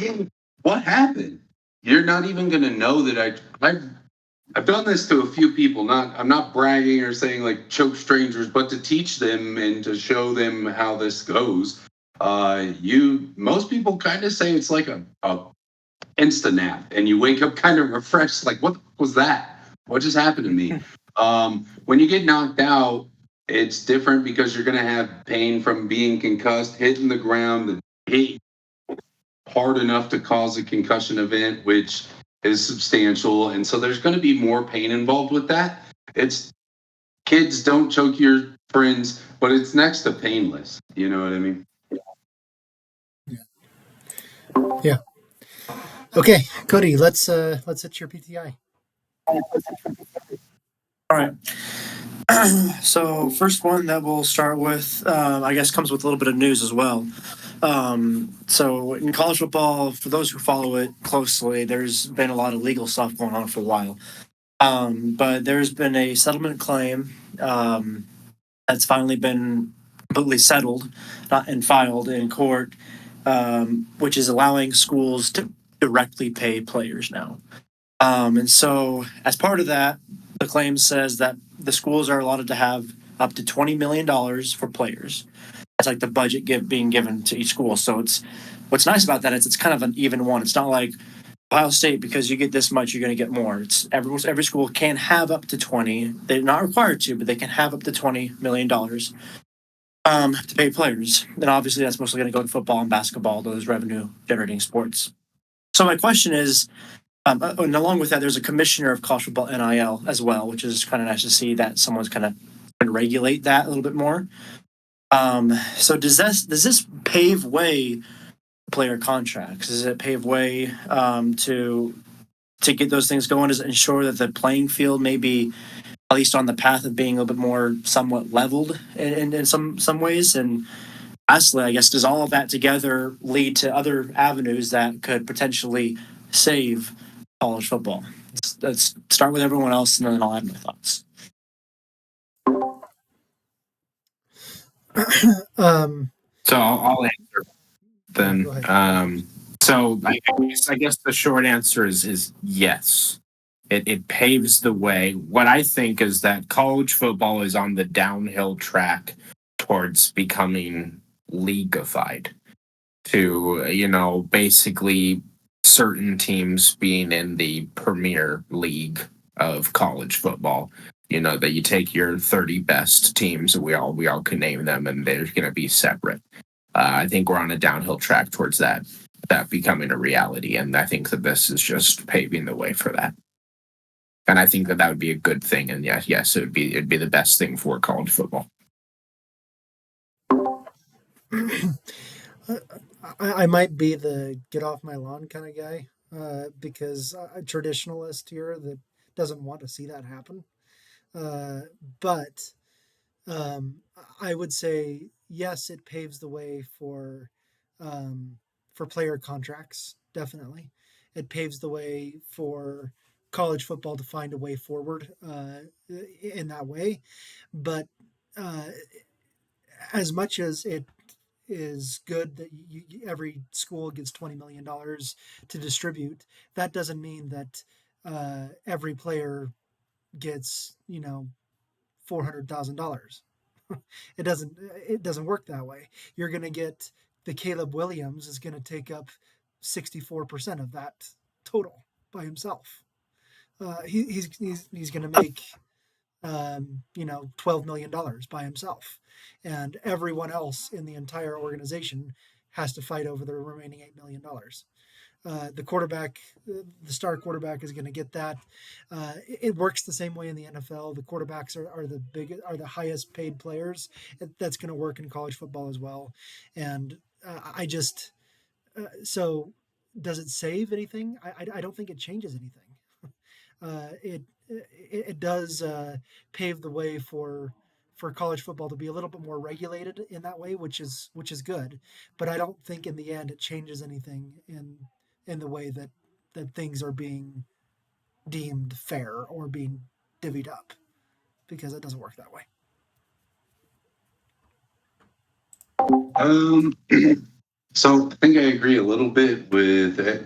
what happened? You're not even gonna know that I've done this to a few people. I'm not bragging or saying like choke strangers, but to teach them and to show them how this goes. Most people kind of say it's like a insta nap, and you wake up kind of refreshed, like what was that? What just happened to me? When you get knocked out, it's different because you're gonna have pain from being concussed, hitting the ground, hit hard enough to cause a concussion event, which is substantial, and so there's going to be more pain involved with that. It's kids, don't choke your friends, but it's next to painless. You know what I mean? Yeah. Okay, Cody, let's hit your PTI. All right. So first one that we'll start with, I guess, comes with a little bit of news as well. So in college football, for those who follow it closely, there's been a lot of legal stuff going on for a while. But there's been a settlement claim that's finally been completely settled and filed in court, which is allowing schools to directly pay players now. And so, as part of that, the claim says that the schools are allowed to have up to $20 million for players. That's like the budget being given to each school. So what's nice about that is it's kind of an even one. It's not like Ohio State, because you get this much, you're going to get more. It's every school can have up to 20. They're not required to, but they can have up to $20 million to pay players. And obviously, that's mostly going to go to football and basketball, those revenue-generating sports. So my question is, and along with that, there's a commissioner of college football NIL as well, which is kind of nice to see that someone's kind of going to regulate that a little bit more. So does this pave way for player contracts? Does it pave way to get those things going? Does it ensure that the playing field may be at least on the path of being a little bit more somewhat leveled in some ways? And lastly, I guess, does all of that together lead to other avenues that could potentially save college football? Let's start with everyone else, and then I'll add my thoughts. So I'll answer then. Go ahead. So I guess the short answer is yes. It paves the way. What I think is that college football is on the downhill track towards becoming leagueified, to, basically certain teams being in the premier league of college football. That you take your 30 best teams, and we all can name them, and they're going to be separate. I think we're on a downhill track towards that becoming a reality, and I think that this is just paving the way for that. And I think that would be a good thing, and yes, it'd be the best thing for college football. I might be the get off my lawn kind of guy, because a traditionalist here that doesn't want to see that happen. But I would say yes, it paves the way for player contracts. Definitely, it paves the way for college football to find a way forward in that way. But as much as it is good that every school gets $20 million to distribute, that doesn't mean that every player gets $400,000. It doesn't work that way. You're going to get the Caleb Williams is going to take up 64% of that total by himself. He's going to make $12 million by himself, and everyone else in the entire organization has to fight over the remaining $8 million. The quarterback, the star quarterback, is going to get that. It works the same way in the NFL. The quarterbacks are the highest paid players. That's going to work in college football as well. And so does it save anything? I don't think it changes anything. It does pave the way for college football to be a little bit more regulated in that way, which is good. But I don't think in the end it changes anything in the way that things are being deemed fair or being divvied up, because it doesn't work that way. So I think I agree a little bit with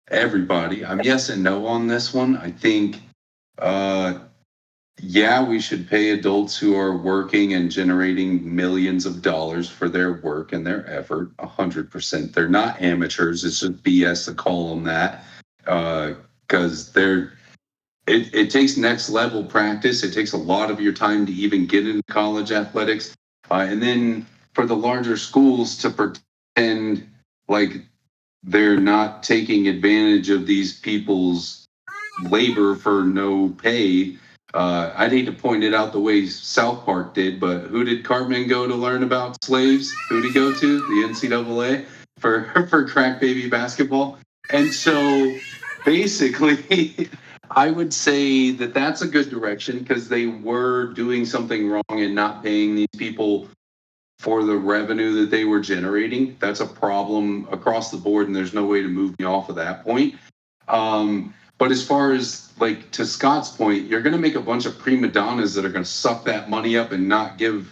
everybody. I'm yes and no on this one. I think, we should pay adults who are working and generating millions of dollars for their work and their effort. 100%. They're not amateurs. It's just BS to call them that, because it takes next level practice. It takes a lot of your time to even get into college athletics, and then for the larger schools to pretend like they're not taking advantage of these people's labor for no pay. I'd hate to point it out the way South Park did, but who did Cartman go to learn about slaves? Who did he go to? The NCAA for crack baby basketball. And so basically, I would say that that's a good direction, because they were doing something wrong and not paying these people for the revenue that they were generating. That's a problem across the board, and there's no way to move me off of that point. But as far as like to Scott's point, you're going to make a bunch of prima donnas that are going to suck that money up and not give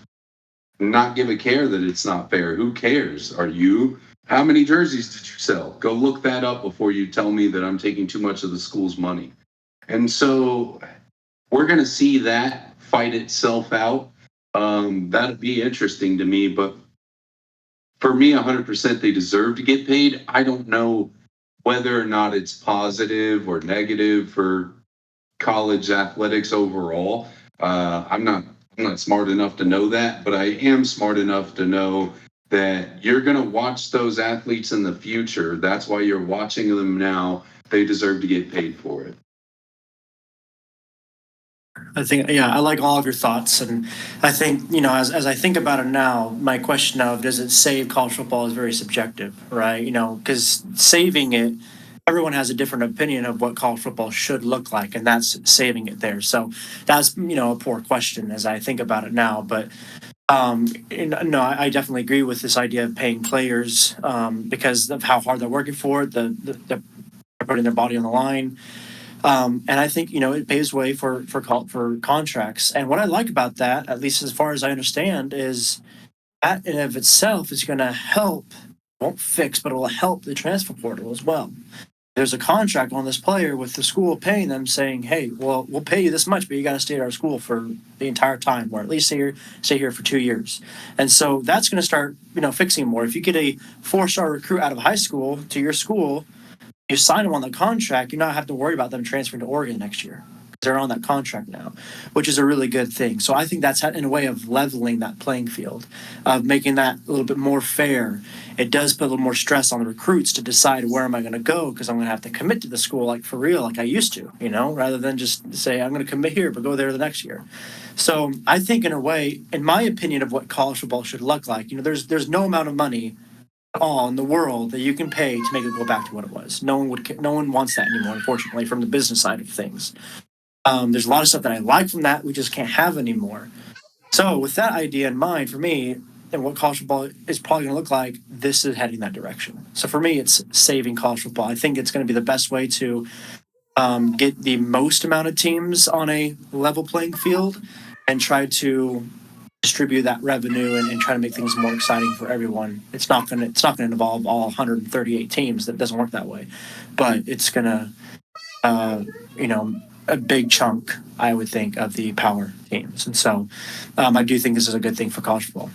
a care that it's not fair. Who cares? Are you? How many jerseys did you sell? Go look that up before you tell me that I'm taking too much of the school's money. And so we're going to see that fight itself out. That'd be interesting to me, but for me, 100% they deserve to get paid. I don't know whether or not it's positive or negative for college athletics overall. I'm not smart enough to know that, but I am smart enough to know that you're going to watch those athletes in the future. That's why you're watching them now. They deserve to get paid for it. I think, yeah, I like all of your thoughts. And I think, as I think about it now, my question of does it save college football is very subjective, right? Because saving it, everyone has a different opinion of what college football should look like, and that's saving it there. So that's, a poor question as I think about it now. But no, I definitely agree with this idea of paying players because of how hard they're working for it, they're putting their body on the line. And I think it paves way for contracts. And what I like about that, at least as far as I understand, is that in of itself is going to help, won't fix, but it will help the transfer portal as well. There's a contract on this player with the school paying them, saying, "Hey, well, we'll pay you this much, but you got to stay at our school for the entire time, or at least stay here for 2 years." And so that's going to start, fixing more. If you get a 4-star recruit out of high school to your school, you sign them on the contract, you not have to worry about them transferring to Oregon next year. They're on that contract now, which is a really good thing. So I think that's in a way of leveling that playing field, of making that a little bit more fair. It does put a little more stress on the recruits to decide where am I going to go, because I'm going to have to commit to the school like for real, like I used to, rather than just say I'm going to commit here but go there the next year. So I think in a way, in my opinion of what college football should look like, there's no amount of money all in the world that you can pay to make it go back to what it was. No one wants that anymore, unfortunately, from the business side of things. There's a lot of stuff that I like from that we just can't have anymore. So with that idea in mind, for me, and what college football is probably going to look like, this is heading that direction. So for me, it's saving college football. I think it's going to be the best way to get the most amount of teams on a level playing field and try to distribute that revenue and try to make things more exciting for everyone. It's not going to involve all 138 teams. That doesn't work that way, but it's going to a big chunk, I would think, of the power teams. And so I do think this is a good thing for college football.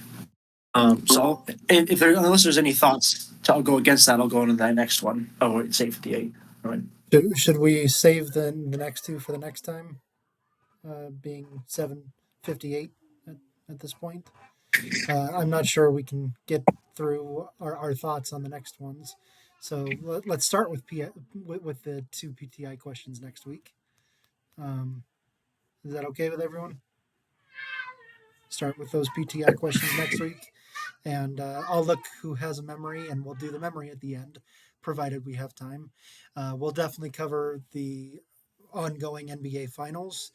So unless there's any thoughts to go against that, I'll go into that next one. Oh, it's 8:58. All right. Should we save the next two for the next time? Being 7:58 at this point. I'm not sure we can get through our thoughts on the next ones. So let's start with the two PTI questions next week. Is that okay with everyone? Start with those PTI questions next week. And I'll look who has a memory, and we'll do the memory at the end, provided we have time. We'll definitely cover the ongoing NBA finals,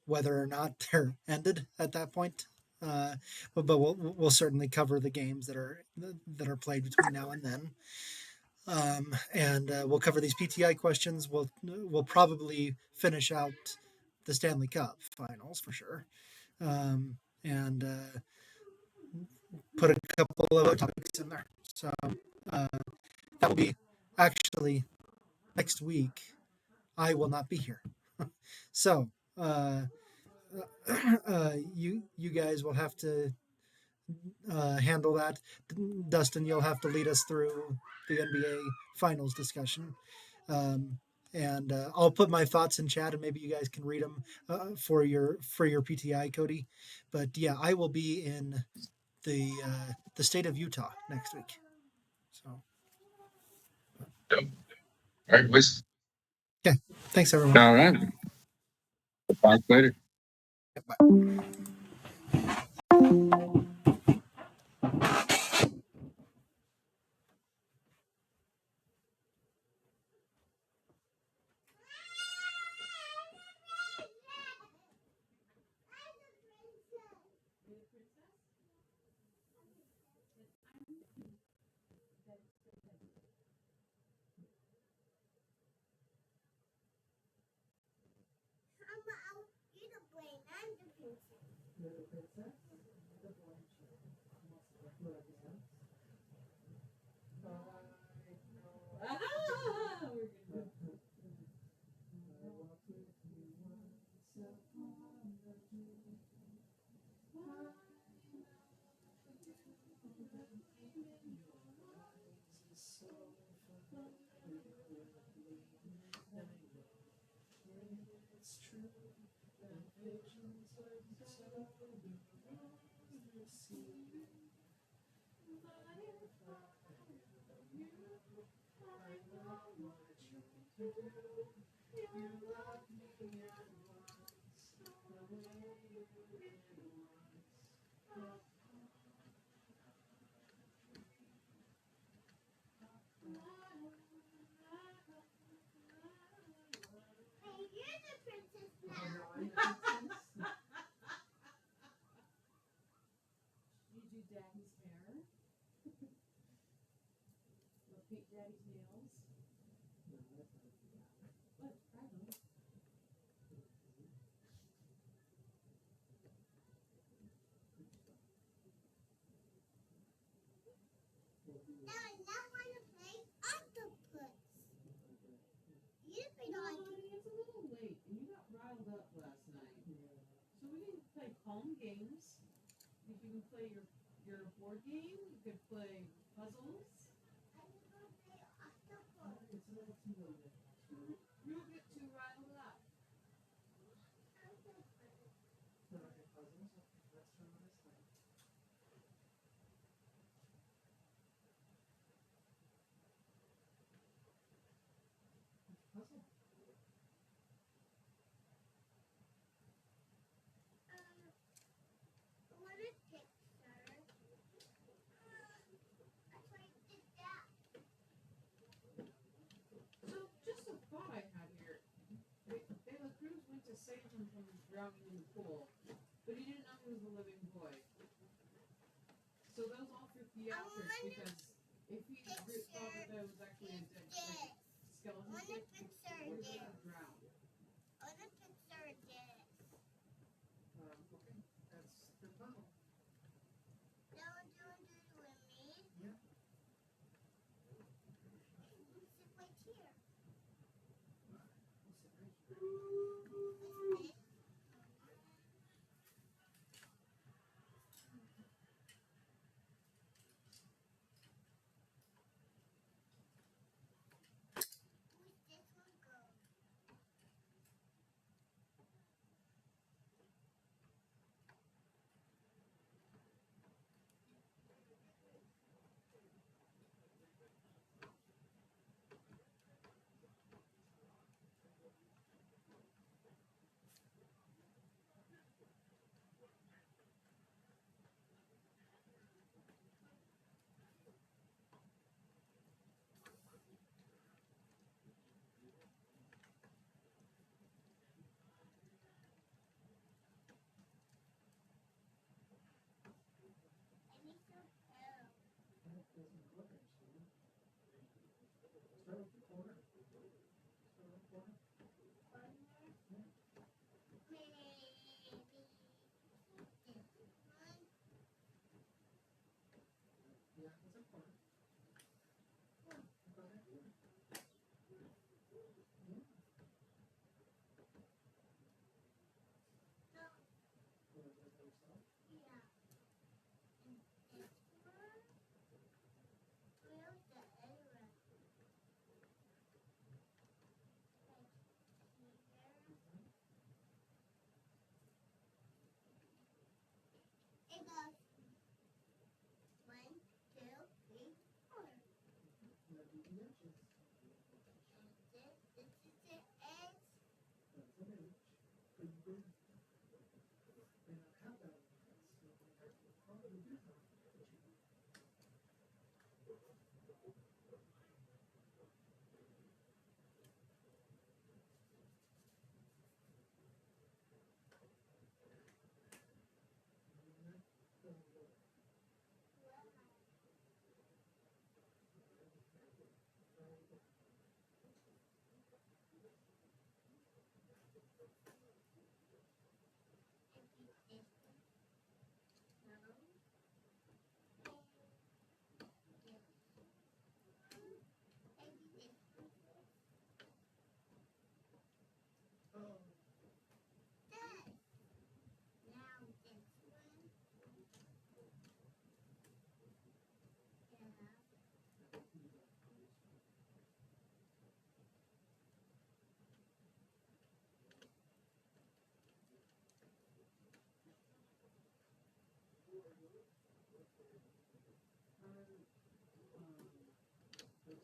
whether or not they're ended at that point. But we'll certainly cover the games that are played between now and then. And we'll cover these PTI questions. We'll probably finish out the Stanley Cup finals for sure, and put a couple of other topics in there. So that will be actually next week. I will not be here, so you guys will have to handle that. Dustin, you'll have to lead us through the NBA finals discussion. And I'll put my thoughts in chat, and maybe you guys can read them for your PTI, Cody. But yeah, I will be in the state of Utah next week. So, All right, boys. yeah, thanks everyone. All right. Talk later. Bye.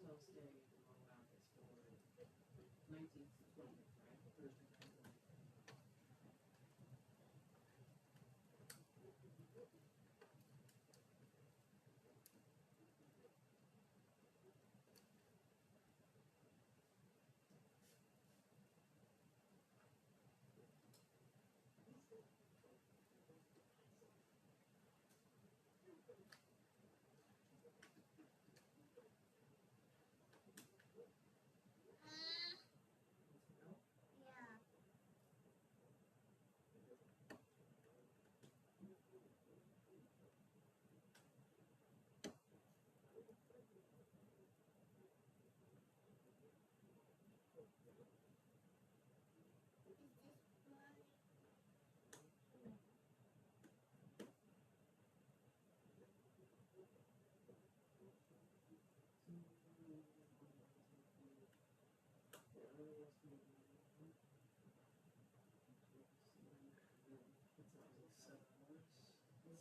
hotel stay in Moab is for 19th to 20th, right?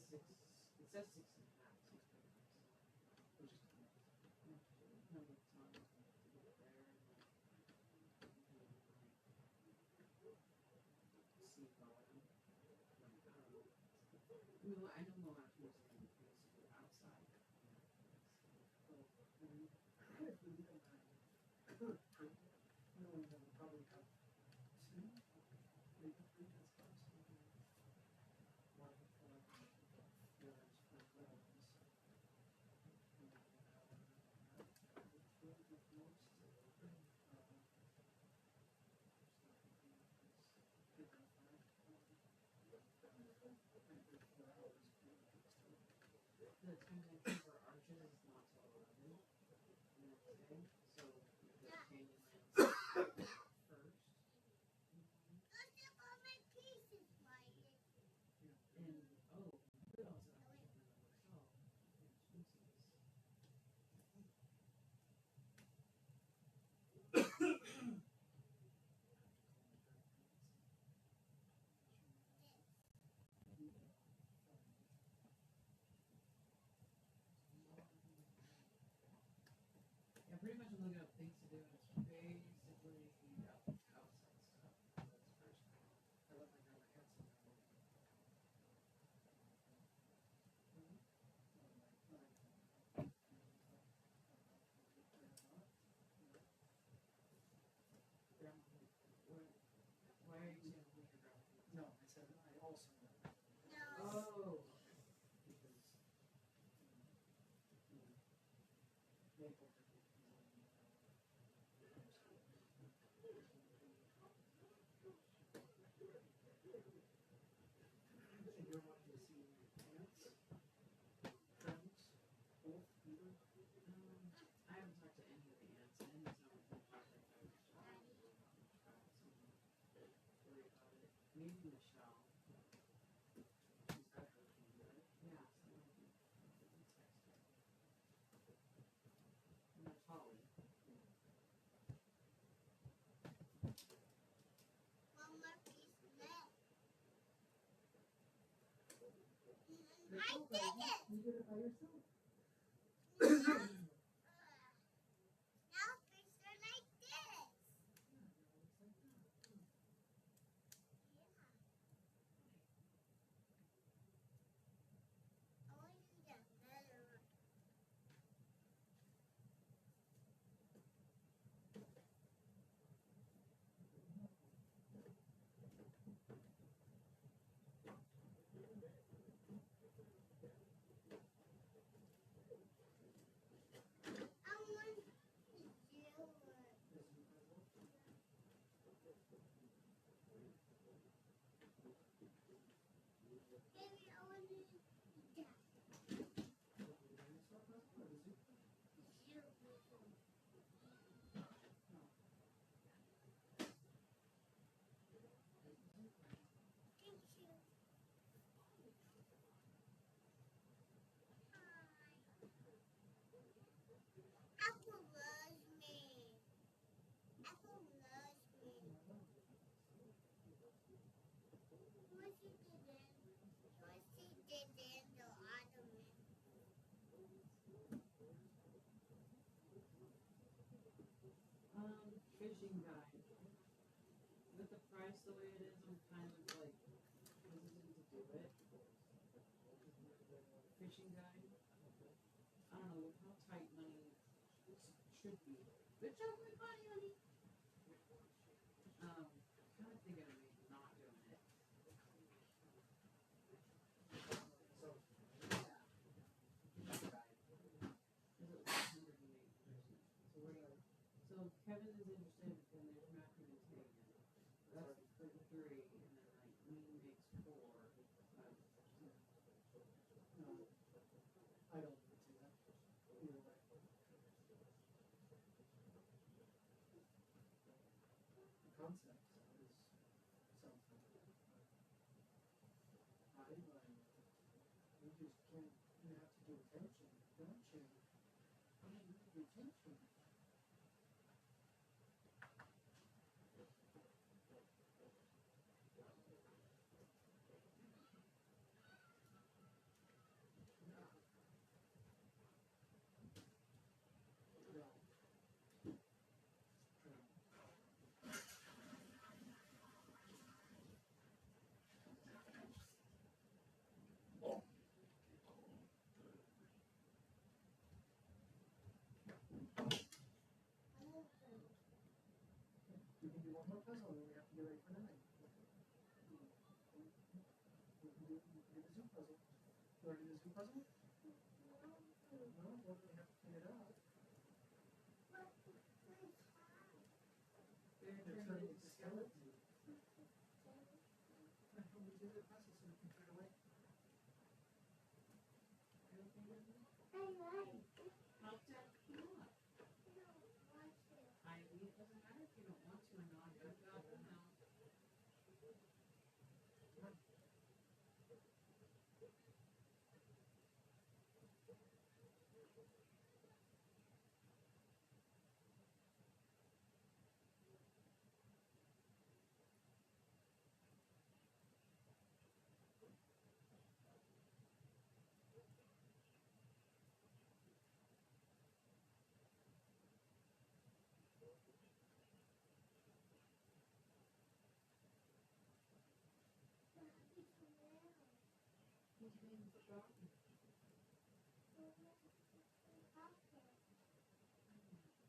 Thursday night. It says 6.5, 6.5. Which is no time to get there. See volume. I mean, I know Moab was basically outside. No, we probably have two, maybe three test clubs. One for the others for clubs. The time I think for arches is not till 11 the next day, so the Canyonlands first. And oh, what else? Oh, Jesus. Yeah, pretty much I'm looking up things to do, and it's basically outside stuff. That's first. I love my grandma Yancey. Grandma, why are you saying your grandma? No, I said I also know. Oh. Because maple. And you're wanting to see aunts, friends, both, either. I haven't talked to any of the aunts, and it's not worry about it. Maybe Michelle. She's got her phone, right? Yeah, so text her. And there's Holly. I did it! You did it by yourself. Did fishing guide. With the price the way it is, I'm kind of like hesitant to do it. Fishing guide. I don't know how tight money should be. Good job with money, honey. Kind of thinking of maybe not doing it. So, yeah. So Kevin is interested, and there's Matthew and Tay again. That's the three, and then like me makes four. No, I don't do that. Either way. The concept sounds fun. You just can't. You have to do attention, don't you? Retention. We can do one more puzzle and then we have to get ready for 9. We can do the zoo puzzle. You want to do the zoo puzzle? No, well, we have to clean it up. They're turning into skeletons. When we do the puzzle so we can put it away. How tough you want? It doesn't matter if you don't want to or not. I've got them now. He's being forgotten.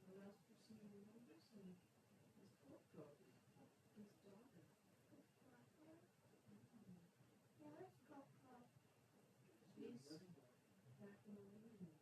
The last person who remembers him is Coco, his daughter. She's back in the living room.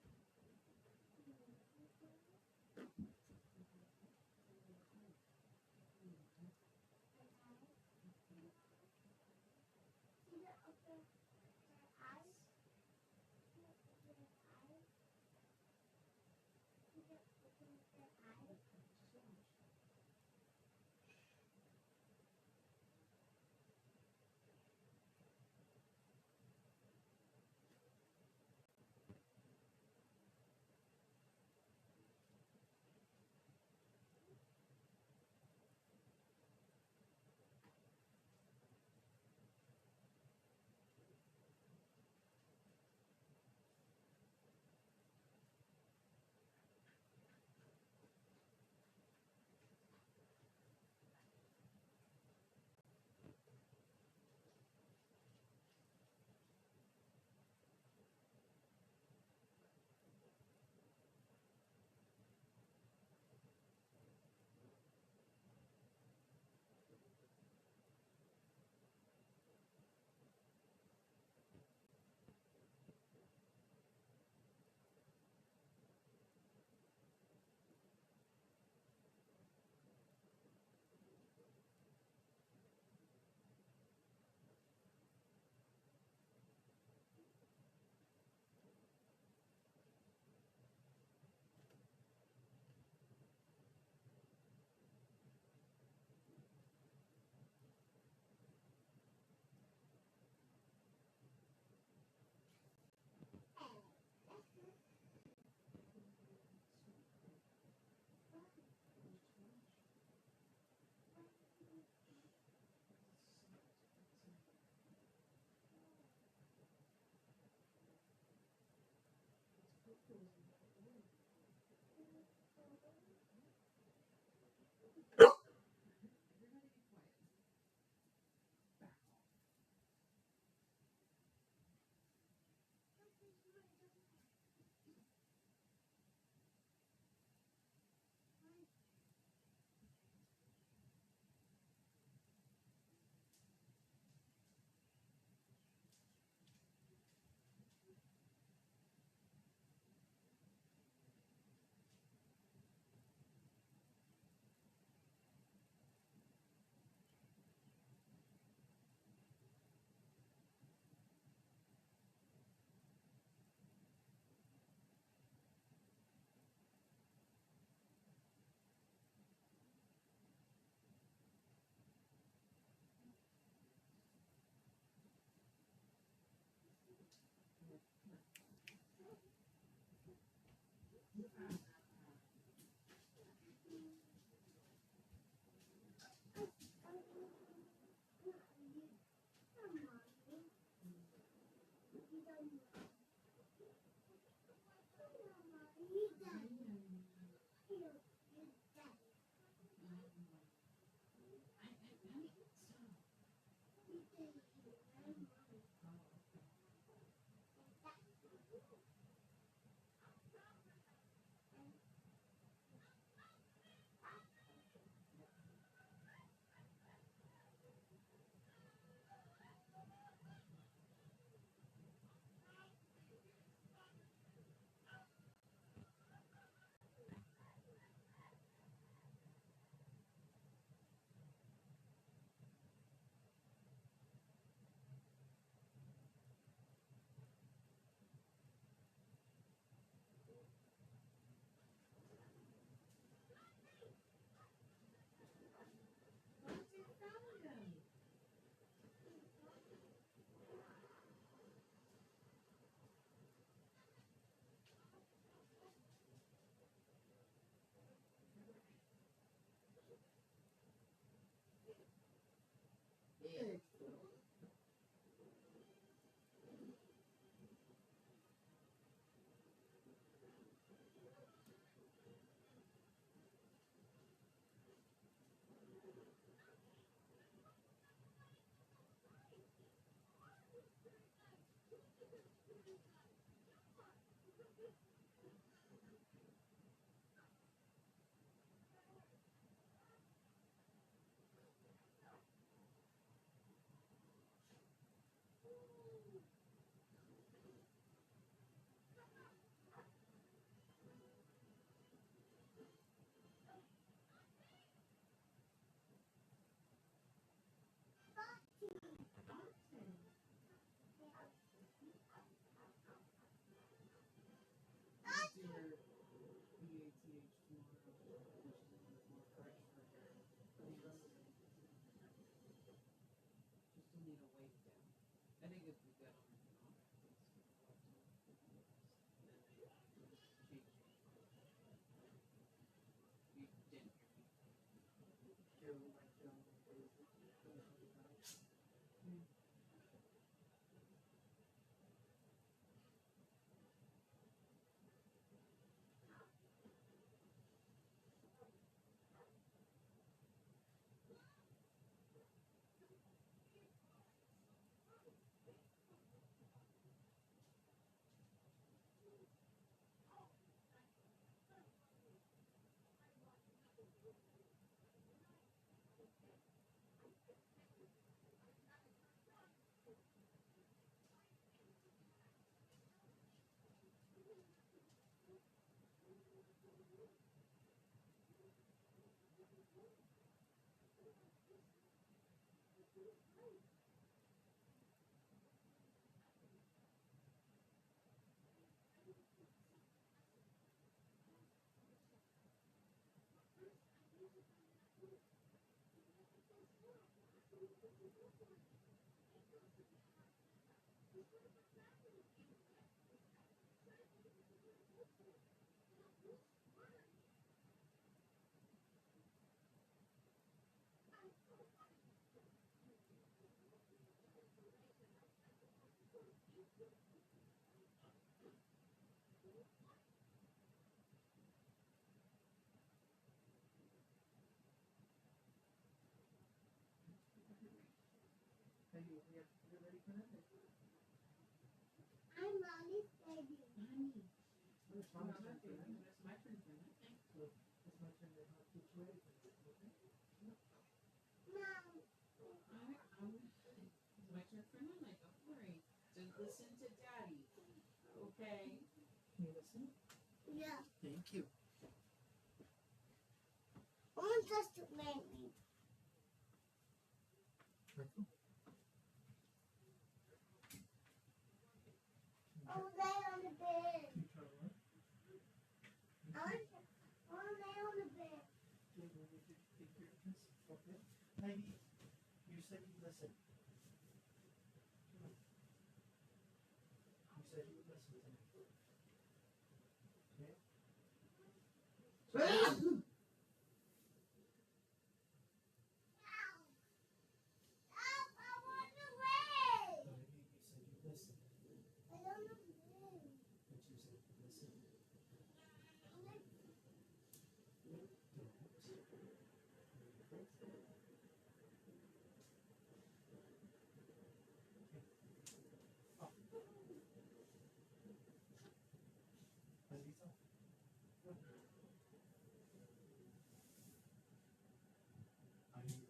Everybody be quiet. Back off. Ivy, you're ready for that? I'm Molly's baby. Oh, it's my turn for that. It's my turn for that. So it's my turn to help get you ready for that. Okay? Mom. It's my turn for Nana. Don't worry. Just listen to Daddy. Okay? Can you listen? Yeah. Thank you. I want us to baby. Michael? Oh, lay on the bed. Can you try to learn? I want to lay on the bed. Do you want me to take your kiss? Okay. Ivy, you said you'd listen. You said you would listen to me. Okay? I want away. Ivy, you said you'd listen. I don't know. But you said you'd listen.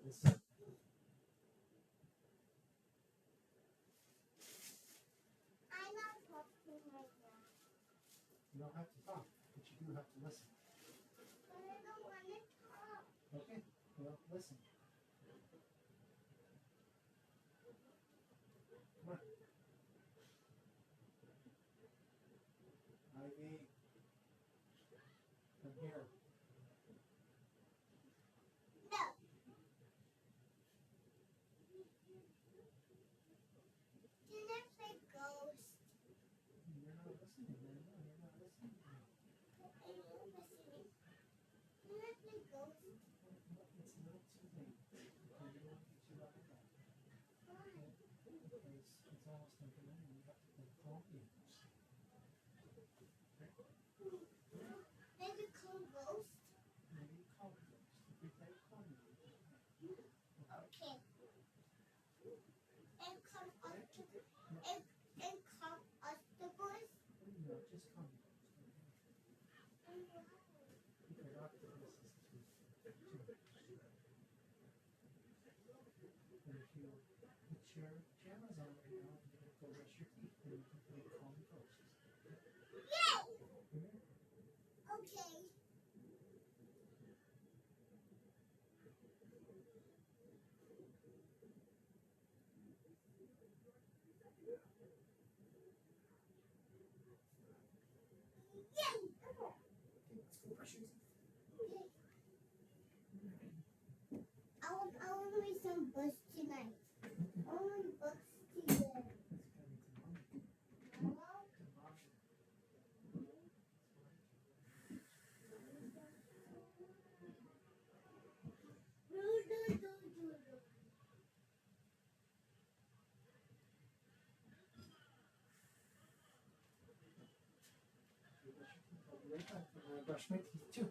Listen. I'm not talking right now. You don't have to talk, but you do have to listen. But I don't want to talk. Okay? Well, listen. Come on. Ivy. Come here. No. Can I play ghost? You're not listening, man. No, you're not listening. I am listening. Can I play ghost? It's not too late. Okay, you don't want to get too loud about it. Why? It's almost like an end. You have to play calm games. Maybe call ghost? Maybe calm games. If we play calm games. Okay. And come us the boys? No, just calm games. Okay, doctor, this is too much. And if you put your pajamas on right now and you're going to go brush your teeth, then you can play calm ghosts. Yay! Come here. Okay. Yay! Okay, let's go brush your teeth. Okay. I want to read some books tonight. I want to read books today. It's coming to mommy. Hello? To mommy. I'll be right back. I'm going to brush my teeth too.